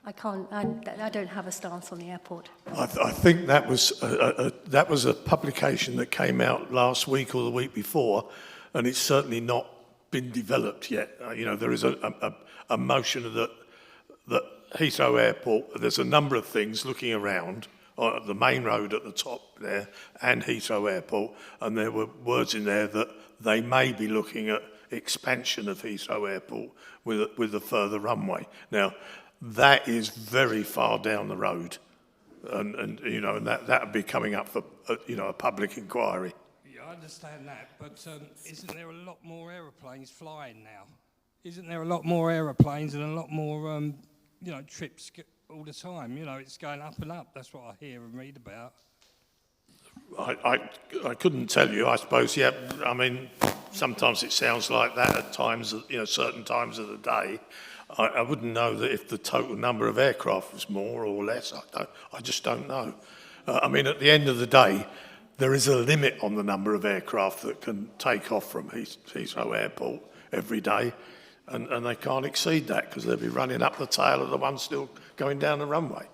I don't have a stance on the airport. I think that was a publication that came out last week or the week before, and it's certainly not been developed yet. There is a motion that Heathrow Airport, there's a number of things looking around, the main road at the top there and Heathrow Airport, and there were words in there that they may be looking at expansion of Heathrow Airport with a further runway. Now, that is very far down the road, and that would be coming up for a public inquiry. Yeah, I understand that, but isn't there a lot more aeroplanes flying now? Isn't there a lot more aeroplanes and a lot more trips all the time? It's going up and up. That's what I hear and read about. I couldn't tell you. I suppose, yeah. I mean, sometimes it sounds like that at times, certain times of the day. I wouldn't know that if the total number of aircraft was more or less. I just don't know. I mean, at the end of the day, there is a limit on the number of aircraft that can take off from Heathrow Airport every day, and they can't exceed that because they'll be running up the tail of the one still going down the runway.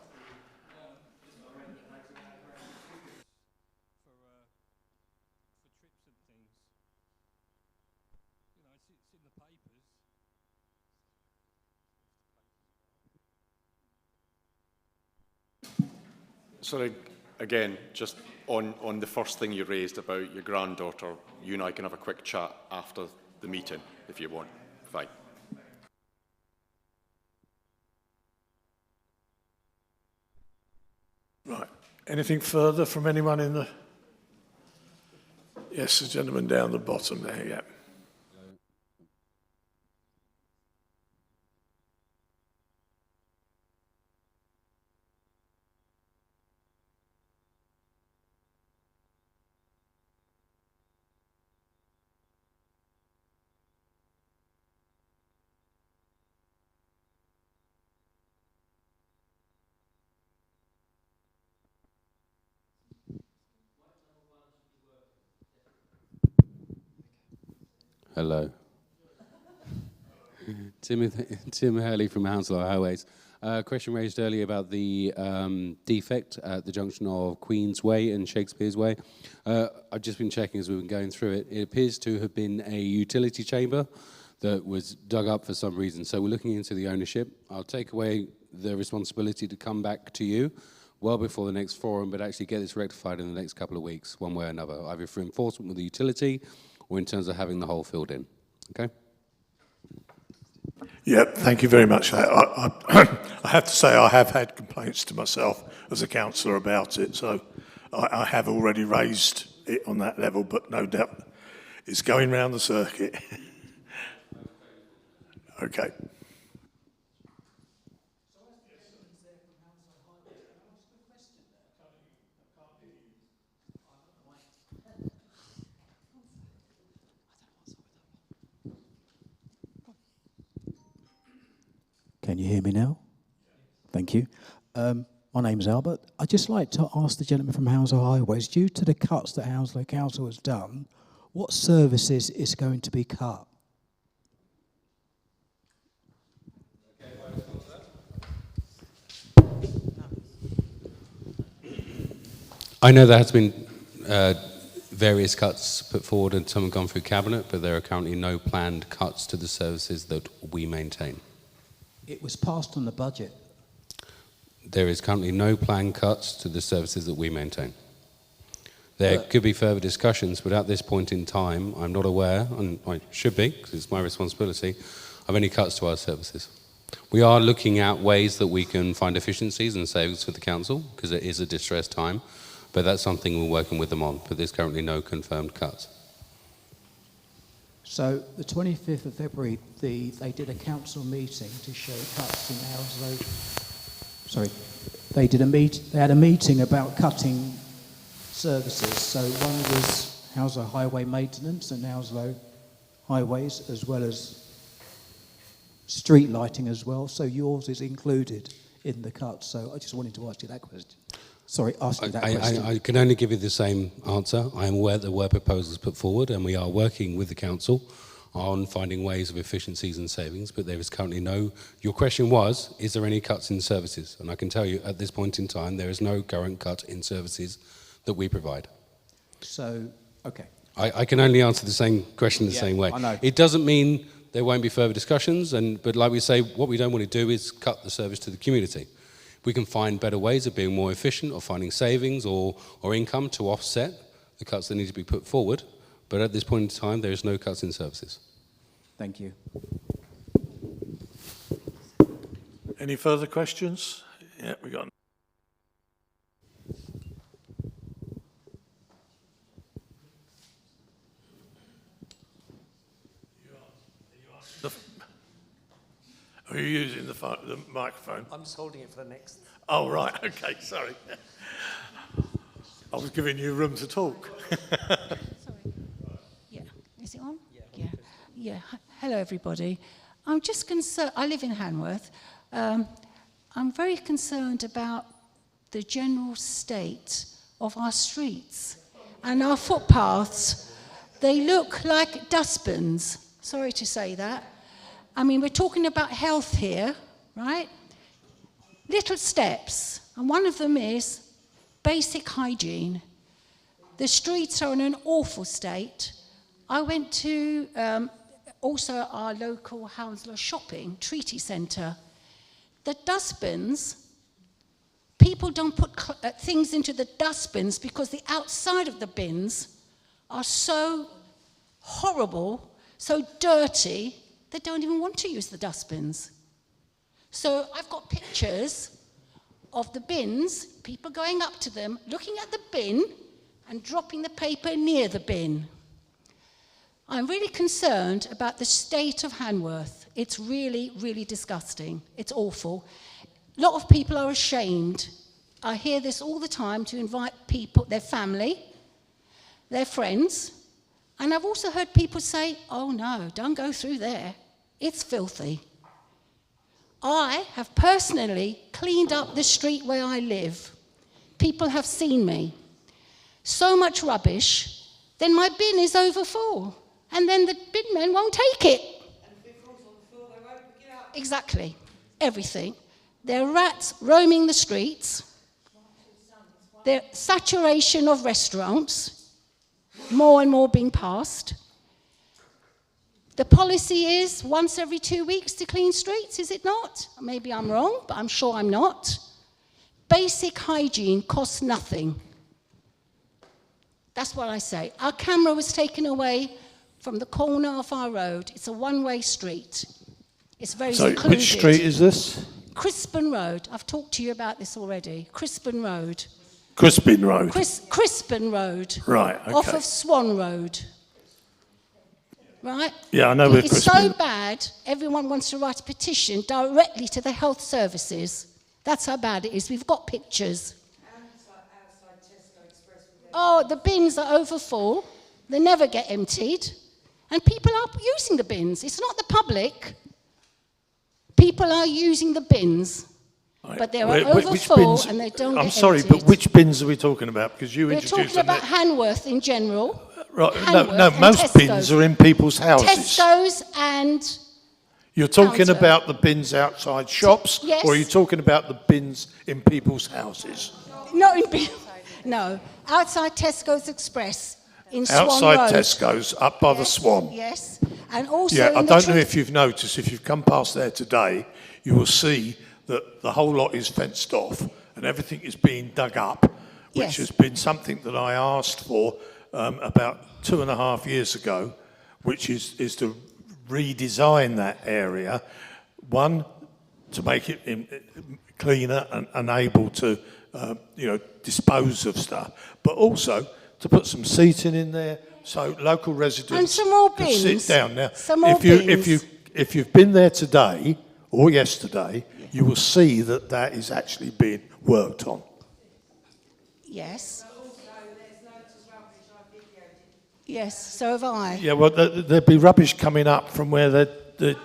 So again, just on the first thing you raised about your granddaughter, you and I can have a quick chat after the meeting if you want. Fine. Right. Anything further from anyone in the... Yes, the gentleman down the bottom there, yeah. Hello. Tim Hurley from Hounslow Highways. Question raised earlier about the defect at the junction of Queen's Way and Shakespeare's Way. I've just been checking as we've been going through it. It appears to have been a utility chamber that was dug up for some reason. So we're looking into the ownership. I'll take away the responsibility to come back to you well before the next forum, but actually get this rectified in the next couple of weeks, one way or another, either for enforcement with the utility or in terms of having the hole filled in. Okay? Yeah, thank you very much. I have to say I have had complaints to myself as a councillor about it, so I have already raised it on that level, but no doubt it's going round the circuit. Okay. Can you hear me now? Thank you. My name's Albert. I'd just like to ask the gentleman from Hounslow Highways, due to the cuts that Hounslow Council has done, what services is going to be cut? I know there has been various cuts put forward and some have gone through Cabinet, but there are currently no planned cuts to the services that we maintain. It was passed on the budget. There is currently no planned cuts to the services that we maintain. There could be further discussions, but at this point in time, I'm not aware, and I should be, because it's my responsibility, of any cuts to our services. We are looking at ways that we can find efficiencies and savings for the council, because it is a distressed time, but that's something we're working with them on, but there's currently no confirmed cuts. So the 25th of February, they did a council meeting to show cuts in Hounslow. Sorry, they had a meeting about cutting services. So one was Hounslow Highway Maintenance and Hounslow Highways, as well as street lighting as well. So yours is included in the cut. So I just wanted to ask you that question. Sorry, ask you that question. I can only give you the same answer. I am aware there were proposals put forward, and we are working with the council on finding ways of efficiencies and savings, but there is currently no... Your question was, is there any cuts in services? And I can tell you, at this point in time, there is no current cut in services that we provide. So, okay. I can only answer the same question the same way. I know. It doesn't mean there won't be further discussions, but like we say, what we don't want to do is cut the service to the community. We can find better ways of being more efficient or finding savings or income to offset the cuts that need to be put forward. But at this point in time, there is no cuts in services. Thank you. Any further questions? Yeah, we got. Are you using the microphone? I'm just holding it for the next. Oh, right. Okay, sorry. I was giving you room to talk. Yeah. Is it on? Yeah. Hello, everybody. I'm just concerned. I live in Hanworth. I'm very concerned about the general state of our streets and our footpaths. They look like dustbins. Sorry to say that. I mean, we're talking about health here, right? Little steps, and one of them is basic hygiene. The streets are in an awful state. I went to also our local Hounslow shopping treaty centre. The dustbins, people don't put things into the dustbins because the outside of the bins are so horrible, so dirty, they don't even want to use the dustbins. So I've got pictures of the bins, people going up to them, looking at the bin and dropping the paper near the bin. I'm really concerned about the state of Hanworth. It's really, really disgusting. It's awful. A lot of people are ashamed. I hear this all the time to invite people, their family, their friends, and I've also heard people say, oh no, don't go through there. It's filthy. I have personally cleaned up the street where I live. People have seen me. So much rubbish, then my bin is overfull. And then the bin men won't take it. And if it falls on the floor, they won't pick it up. Exactly. Everything. There are rats roaming the streets. There's saturation of restaurants. More and more being passed. The policy is once every 2 weeks to clean streets, is it not? Maybe I'm wrong, but I'm sure I'm not. Basic hygiene costs nothing. That's what I say. Our camera was taken away from the corner of our road. It's a one-way street. It's very secluded. Which street is this? Crispin Road. I've talked to you about this already. Crispin Road. Crispin Road. Crispin Road. Right, okay. Off of Swan Road. Right? Yeah, I know where It's Crispin. so bad, everyone wants to write a petition directly to the health services. That's how bad it is. We've got pictures. Oh, the bins are overfull. They never get emptied. And people are using the bins. It's not the public. People are using the bins. But they are overfull and they don't get emptied. I'm sorry, but which bins are we talking about? Because you We're introduced talking them. about Hanworth in general. Right, Hanworth no, and most Tesco's. bins are in people's houses. Tesco's and... You're talking Counter. about the bins outside shops, Yes. or are you talking about the bins in people's houses? Not in... No, outside Tesco's Express in Swan Outside Road. Tesco's, up by the Swan. Yes, and also Yeah, I in don't know if you've noticed, if you've come past there today, you will see that the whole lot is fenced off and everything is being dug up, which Yes. has been something that I asked for about 2.5 years ago, which is to redesign that area. One, to make it cleaner and able to, dispose of stuff, but also to put some seating in there so local residents And some more can bins. sit down. Now, Some more bins. if you've been there today or yesterday, you will see that is actually being worked on. Yes. Yes, so have I. Yeah, well, there'd be rubbish coming up from where they're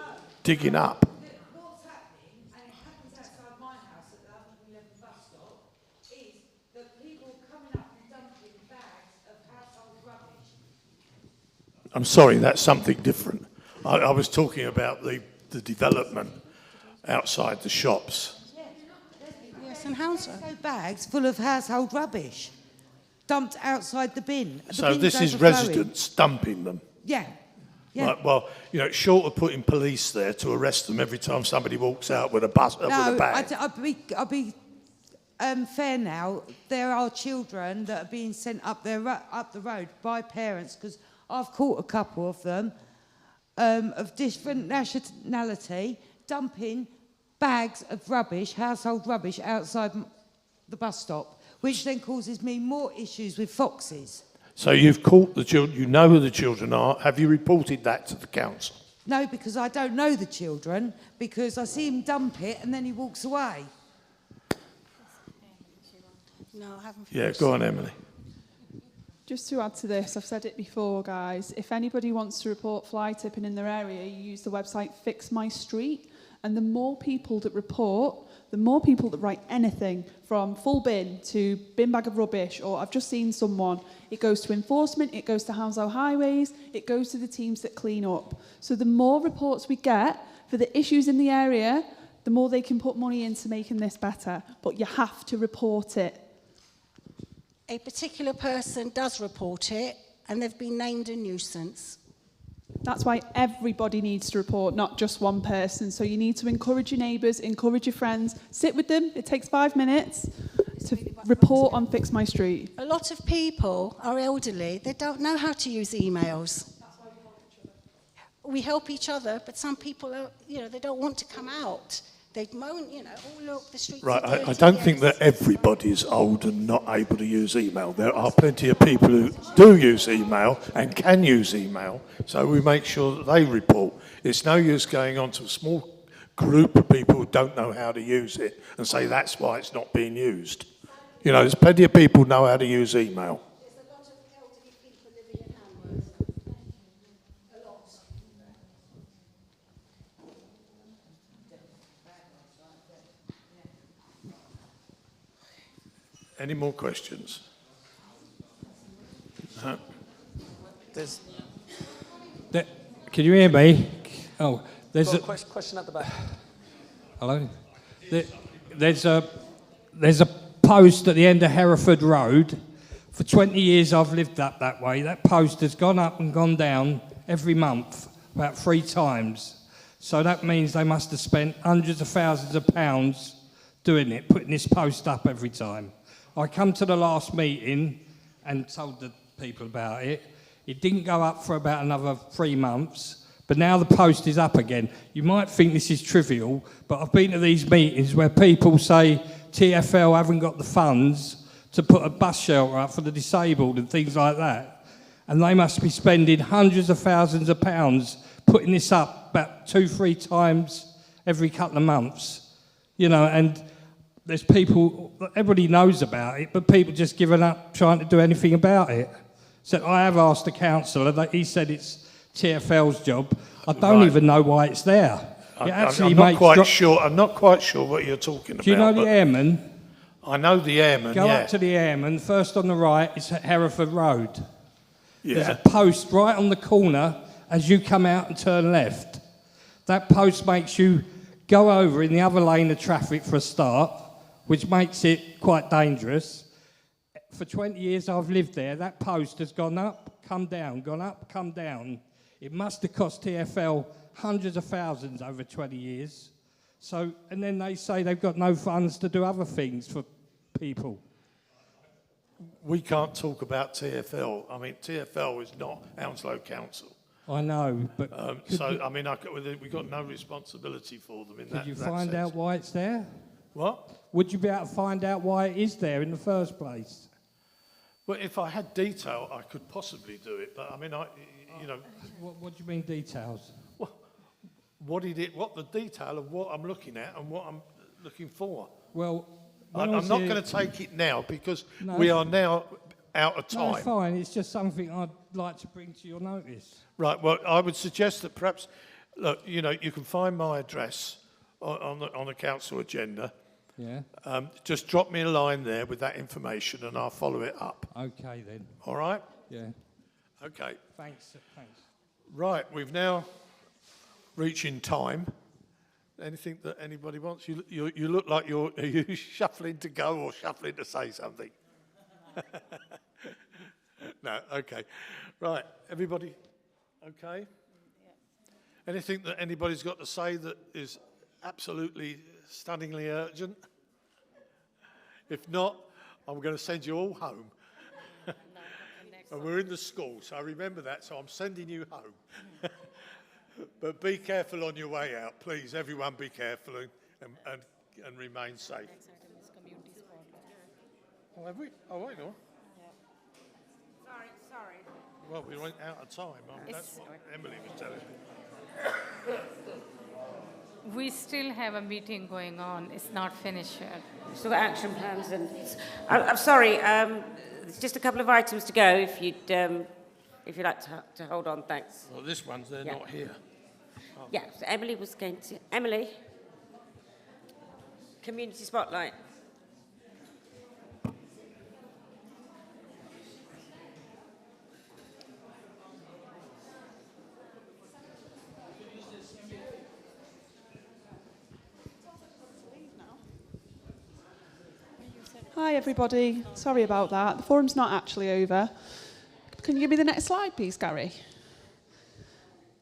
digging up. What's happening, and it happens outside my house at the 111 bus stop, is that people are coming up and dumping bags of household rubbish. I'm sorry, that's something different. I was talking about the development outside the shops. Yes, and Hounslow. Bags full of household rubbish dumped outside the bin. The So bin's this is overflowing. residents dumping them. Yeah. Yeah. Right, well, you know, short of putting police there to arrest them every time somebody walks out with a bus with a bag. I'll be fair now. There are children that are being sent up the road by parents, because I've caught a couple of them of different nationality dumping bags of rubbish, household rubbish, outside the bus stop, which then causes me more issues with foxes. So you've caught the children, you know who the children are. Have you reported that to the council? No, because I don't know the children, because I see him dump it and then he walks away. No, I haven't. Yeah, go on, Emily. Just to add to this, I've said it before, guys. If anybody wants to report fly tipping in their area, you use the website Fix My Street. And the more people that report, the more people that write anything from full bin to bin bag of rubbish, or I've just seen someone, it goes to enforcement, it goes to Hounslow Highways, it goes to the teams that clean up. So the more reports we get for the issues in the area, the more they can put money into making this better. But you have to report it. A particular person does report it, and they've been named a nuisance. That's why everybody needs to report, not just one person. So you need to encourage your neighbours, encourage your friends, sit with them. It takes 5 minutes to report on Fix My Street. A lot of people are elderly. They don't know how to use emails. We help each other, but some people are, they don't want to come out. They moan, oh look, the streets Right, are dirty. I don't think that everybody is old and not able to use email. There are plenty of people who do use email and can use email, so we make sure that they report. It's no use going on to a small group of people who don't know how to use it and say that's why it's not being used. There's plenty of people who know how to use email. There's a lot of elderly people living in Hanworth. A lot. Any more questions? No. Can you hear me? Oh, there's a question at the back. Hello. There's a post at the end of Hereford Road. For 20 years I've lived up that way. That post has gone up and gone down every month, about 3 times. So that means they must have spent hundreds of thousands of pounds doing it, putting this post up every time. I come to the last meeting and told the people about it. It didn't go up for about another 3 months, but now the post is up again. You might think this is trivial, but I've been to these meetings where people say TfL haven't got the funds to put a bus shelter up for the disabled and things like that. And they must be spending hundreds of thousands of pounds putting this up about 2-3 times every couple of months. And there's people, everybody knows about it, but people just giving up trying to do anything about it. So I have asked the councillor, he said it's TfL's job. I don't even know why it's there. I'm not quite sure what you're talking about. Do you know the Airman? I know the Airman, Go up to the Airman, first on the right, it's at Hereford Road. Yeah. There's a post right on the corner as you come out and turn left. That post makes you go over in the other lane of traffic for a start, which makes it quite dangerous. For 20 years I've lived there, that post has gone up, come down, gone up, come down. It must have cost TfL hundreds of thousands over 20 years. So, and then they say they've got no funds to do other things for people. We can't talk about TfL. I mean, TfL is not Hounslow Council. I know, but... we've got no responsibility for them in that sense. Could you find out why it's there? What? Would you be able to find out why it is there in the first place? Well, if I had detail, I could possibly do it, but What do you mean details? What the detail of what I'm looking at and what I'm looking for? Well, I'm not going to take it now because we are now out of No, time. fine. It's just something I'd like to bring to your notice. Right, well, I would suggest that perhaps, look, you know, you can find my address on the council agenda. Yeah. Just drop me a line there with that information and I'll follow it up. Okay, then. All right? Yeah. Okay. Thanks. Thanks. Right, we've now reaching time. Anything that anybody wants? You look like are you shuffling to go or shuffling to say something? No, okay. Right, everybody okay? Anything that anybody's got to say that is absolutely stunningly urgent? If not, I'm going to send you all home. And we're in the school, so remember that, so I'm sending you home. But be careful on your way out, please. Everyone be careful and remain safe. Oh, have we? Oh, wait on. Sorry. Well, we went out of time. That's what Emily was telling me. We still have a meeting going on. It's not finished yet. We've still got action plans and... I'm sorry, there's just a couple of items to go if you'd like to hold on, thanks. Well, this one's, they're not here. Oh. Yeah, so Emily was going to... Emily? Community Spotlight. Hi, everybody. Sorry about that. The forum's not actually over. Can you give me the next slide, please, Gary?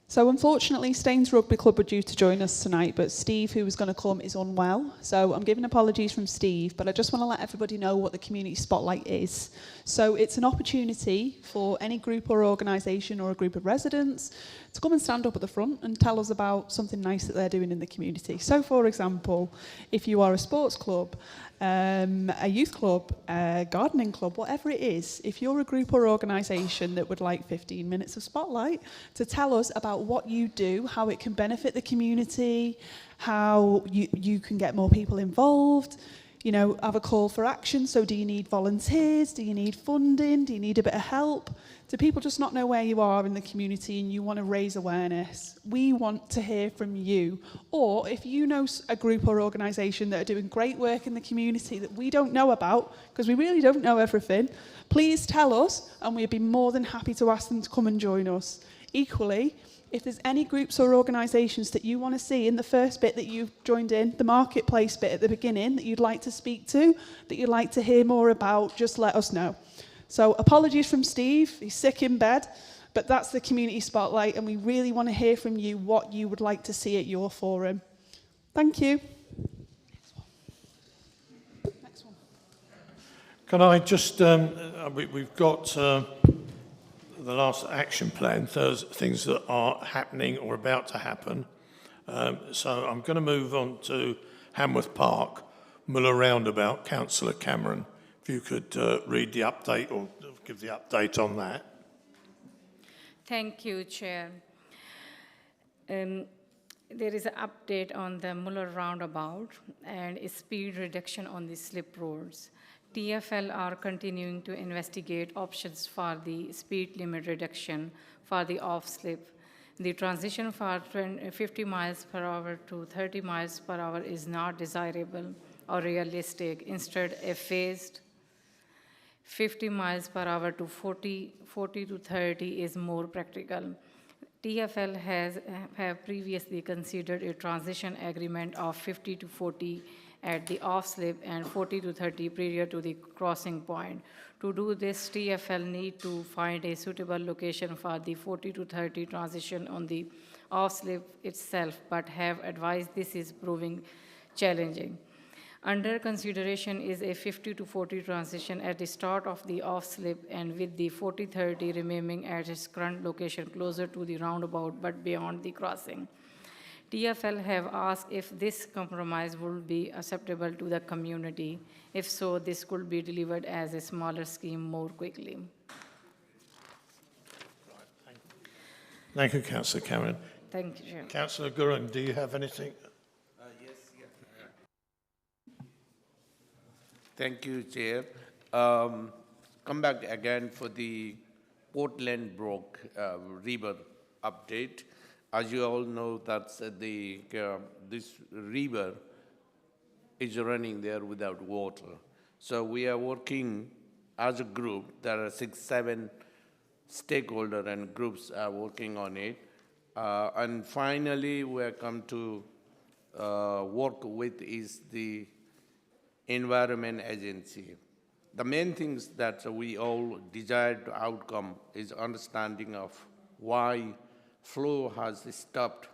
So unfortunately, Staines Rugby Club were due to join us tonight, but Steve, who was going to come, is unwell. So I'm giving apologies from Steve, but I just want to let everybody know what the Community Spotlight is. So it's an opportunity for any group or organisation or a group of residents to come and stand up at the front and tell us about something nice that they're doing in the community. So, for example, if you are a sports club, a youth club, a gardening club, whatever it is, if you're a group or organisation that would like 15 minutes of spotlight to tell us about what you do, how it can benefit the community, how you can get more people involved, you know, have a call for action. So do you need volunteers? Do you need funding? Do you need a bit of help? Do people just not know where you are in the community and you want to raise awareness? We want to hear from you. Or if you know a group or organisation that are doing great work in the community that we don't know about, because we really don't know everything, please tell us and we'd be more than happy to ask them to come and join us. Equally, if there's any groups or organisations that you want to see in the first bit that you've joined in, the marketplace bit at the beginning, that you'd like to speak to, that you'd like to hear more about, just let us know. So apologies from Steve, he's sick in bed, but that's the Community Spotlight and we really want to hear from you what you would like to see at your forum. Thank you. Next one. Can I just, we've got the last action plan, things that are happening or about to happen. So I'm going to move on to Hanworth Park, Muller Roundabout, Councillor Cameron. If you could read the update or give the update on that. Thank you, Chair. There is an update on the Muller Roundabout and speed reduction on the slip roads. TfL are continuing to investigate options for the speed limit reduction for the off-slip. The transition from 50 miles per hour to 30 miles per hour is not desirable or realistic. Instead, a phased 50 miles per hour to 40 to 30 is more practical. TfL have previously considered a transition agreement of 50 to 40 at the off-slip and 40 to 30 prior to the crossing point. To do this, TfL need to find a suitable location for the 40 to 30 transition on the off-slip itself, but have advised this is proving challenging. Under consideration is a 50 to 40 transition at the start of the off-slip and with the 40-30 remaining at its current location closer to the roundabout but beyond the crossing. TfL have asked if this compromise would be acceptable to the community. If so, this could be delivered as a smaller scheme more quickly. Thank you, Councillor Cameron. Thank you, Chair. Councillor Gurung, do you have anything? Thank you, Chair. come back again for the Portland Brook River update. As you all know, that's this river is running there without water. So we are working as a group. There are 6-7 stakeholders and groups are working on it. And finally, we have come to work with is the Environment Agency. The main things that we all desired outcome is understanding of why flow has stopped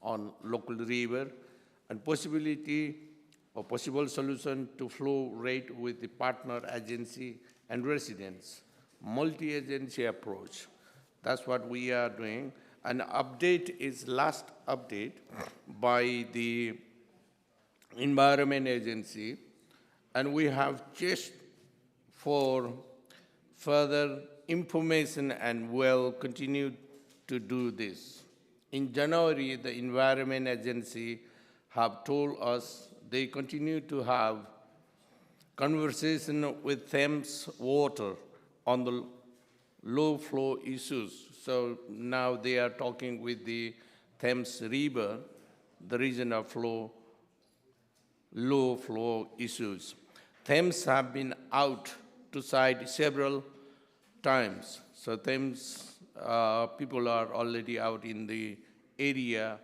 on local river and possibility or possible solution to flow rate with the partner agency and residents. Multi-agency approach. That's what we are doing. An update is last update by the Environment Agency, and we have just for further information and will continue to do this. In January, the Environment Agency have told us they continue to have conversation with Thames Water on the low flow issues. So now they are talking with the Thames River, the region of flow, low flow issues. Thames have been out to site several times. So Thames people are already out in the area,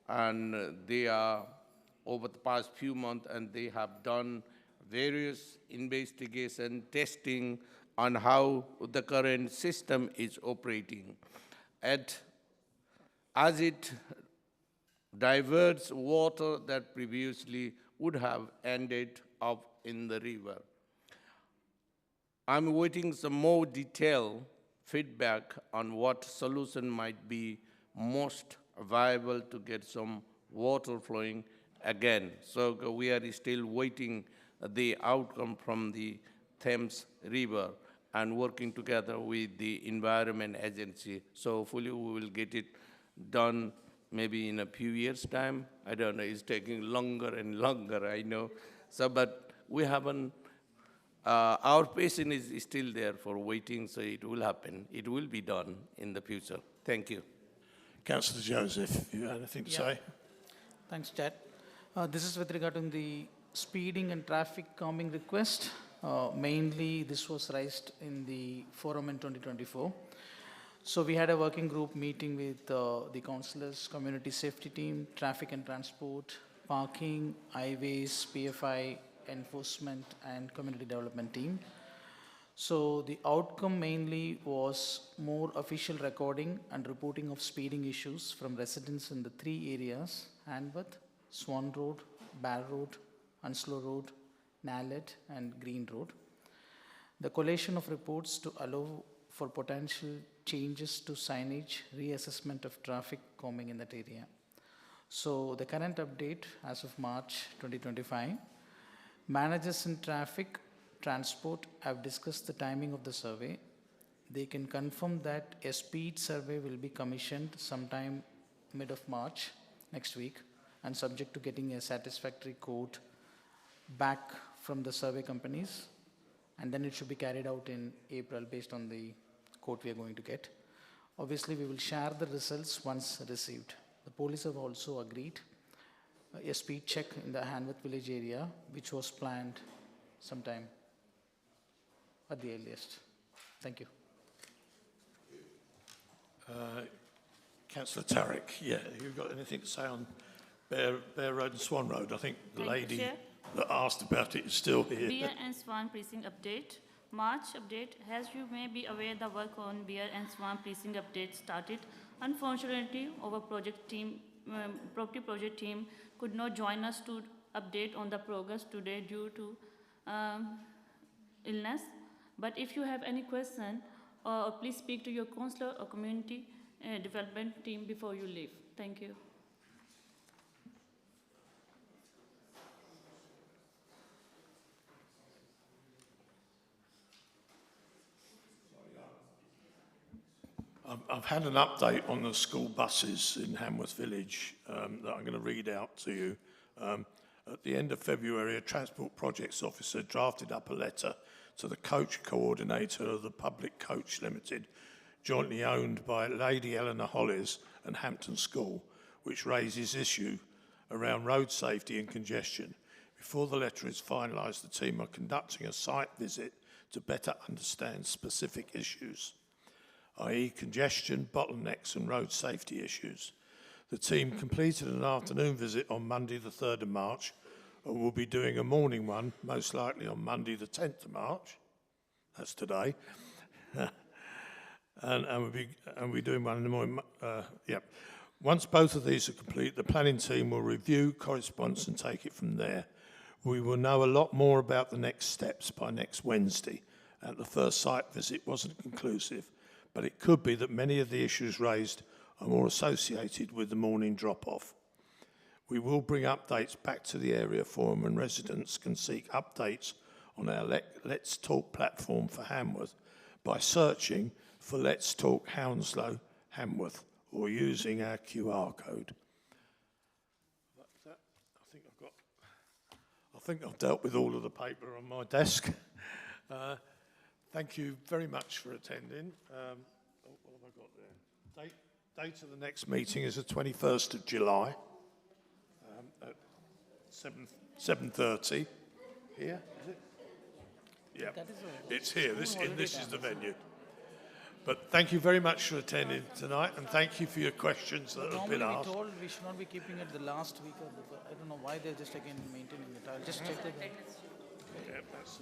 and they are over the past few months, and they have done various investigation testing on how the current system is operating. As it diverts water that previously would have ended up in the river. I'm waiting some more detailed feedback on what solution might be most viable to get some water flowing again. So we are still waiting the outcome from the Thames River and working together with the Environment Agency. So hopefully we will get it done maybe in a few years' time. I don't know, it's taking longer and longer, I know. So, but we haven't, our patience is still there for waiting, so it will happen. It will be done in the future. Thank you. Councillor Joseph, you had anything to say? Thanks, Chad. This is with regard to the speeding and traffic calming request. Mainly, this was raised in the forum in 2024. So we had a working group meeting with the councillors, community safety team, traffic and transport, parking, highways, PFI, enforcement, and community development team. So the outcome mainly was more official recording and reporting of speeding issues from residents in the 3 areas: Hanworth, Swan Road, Bear Road, Onslow Road, Nallet, and Green Road. The collation of reports to allow for potential changes to signage, reassessment of traffic calming in that area. So the current update as of March 2025, managers in traffic, transport have discussed the timing of the survey. They can confirm that a speed survey will be commissioned sometime mid of March next week, and subject to getting a satisfactory quote back from the survey companies, and then it should be carried out in April based on the quote we are going to get. Obviously, we will share the results once received. The police have also agreed a speed check in the Hanworth village area, which was planned sometime at the earliest. Thank you. Councillor Tarek, yeah, you got anything to say on Bear Road and Swan Road? I think the lady that asked about it is still here. Bear and Swan precinct update. March update. As you may be aware, the work on Bear and Swan precinct update started. Unfortunately, our project team, property project team, could not join us to update on the progress today due to illness. But if you have any question, please speak to your councillor or community development team before you leave. Thank you. I've had an update on the school buses in Hanworth Village that I'm going to read out to you. At the end of February, a Transport Projects officer drafted up a letter to the coach coordinator of the Public Coach Limited, jointly owned by Lady Eleanor Hollis and Hampton School, which raises issue around road safety and congestion. Before the letter is finalised, the team are conducting a site visit to better understand specific issues, i.e. congestion, bottlenecks and road safety issues. The team completed an afternoon visit on Monday the 3rd of March and will be doing a morning one, most likely on Monday the 10th of March. That's today. and we'll be doing one in the morning. Once both of these are complete, the planning team will review correspondence and take it from there. We will know a lot more about the next steps by next Wednesday. The first site visit wasn't conclusive, but it could be that many of the issues raised are more associated with the morning drop-off. We will bring updates back to the area forum, and residents can seek updates on our Let's Talk platform for Hanworth by searching for Let's Talk Hounslow Hanworth or using our QR code. I think I've dealt with all of the paper on my desk. Thank you very much for attending. What have I got there? Date of the next meeting is the 21st of July at 7:30. Here, is it? Yeah, it's here. This is the venue. But thank you very much for attending tonight, and thank you for your questions that have been asked. Normally we told we should not be keeping it the last week of the, I don't know why they're just again maintaining it. I'll just check with them. Yeah, that's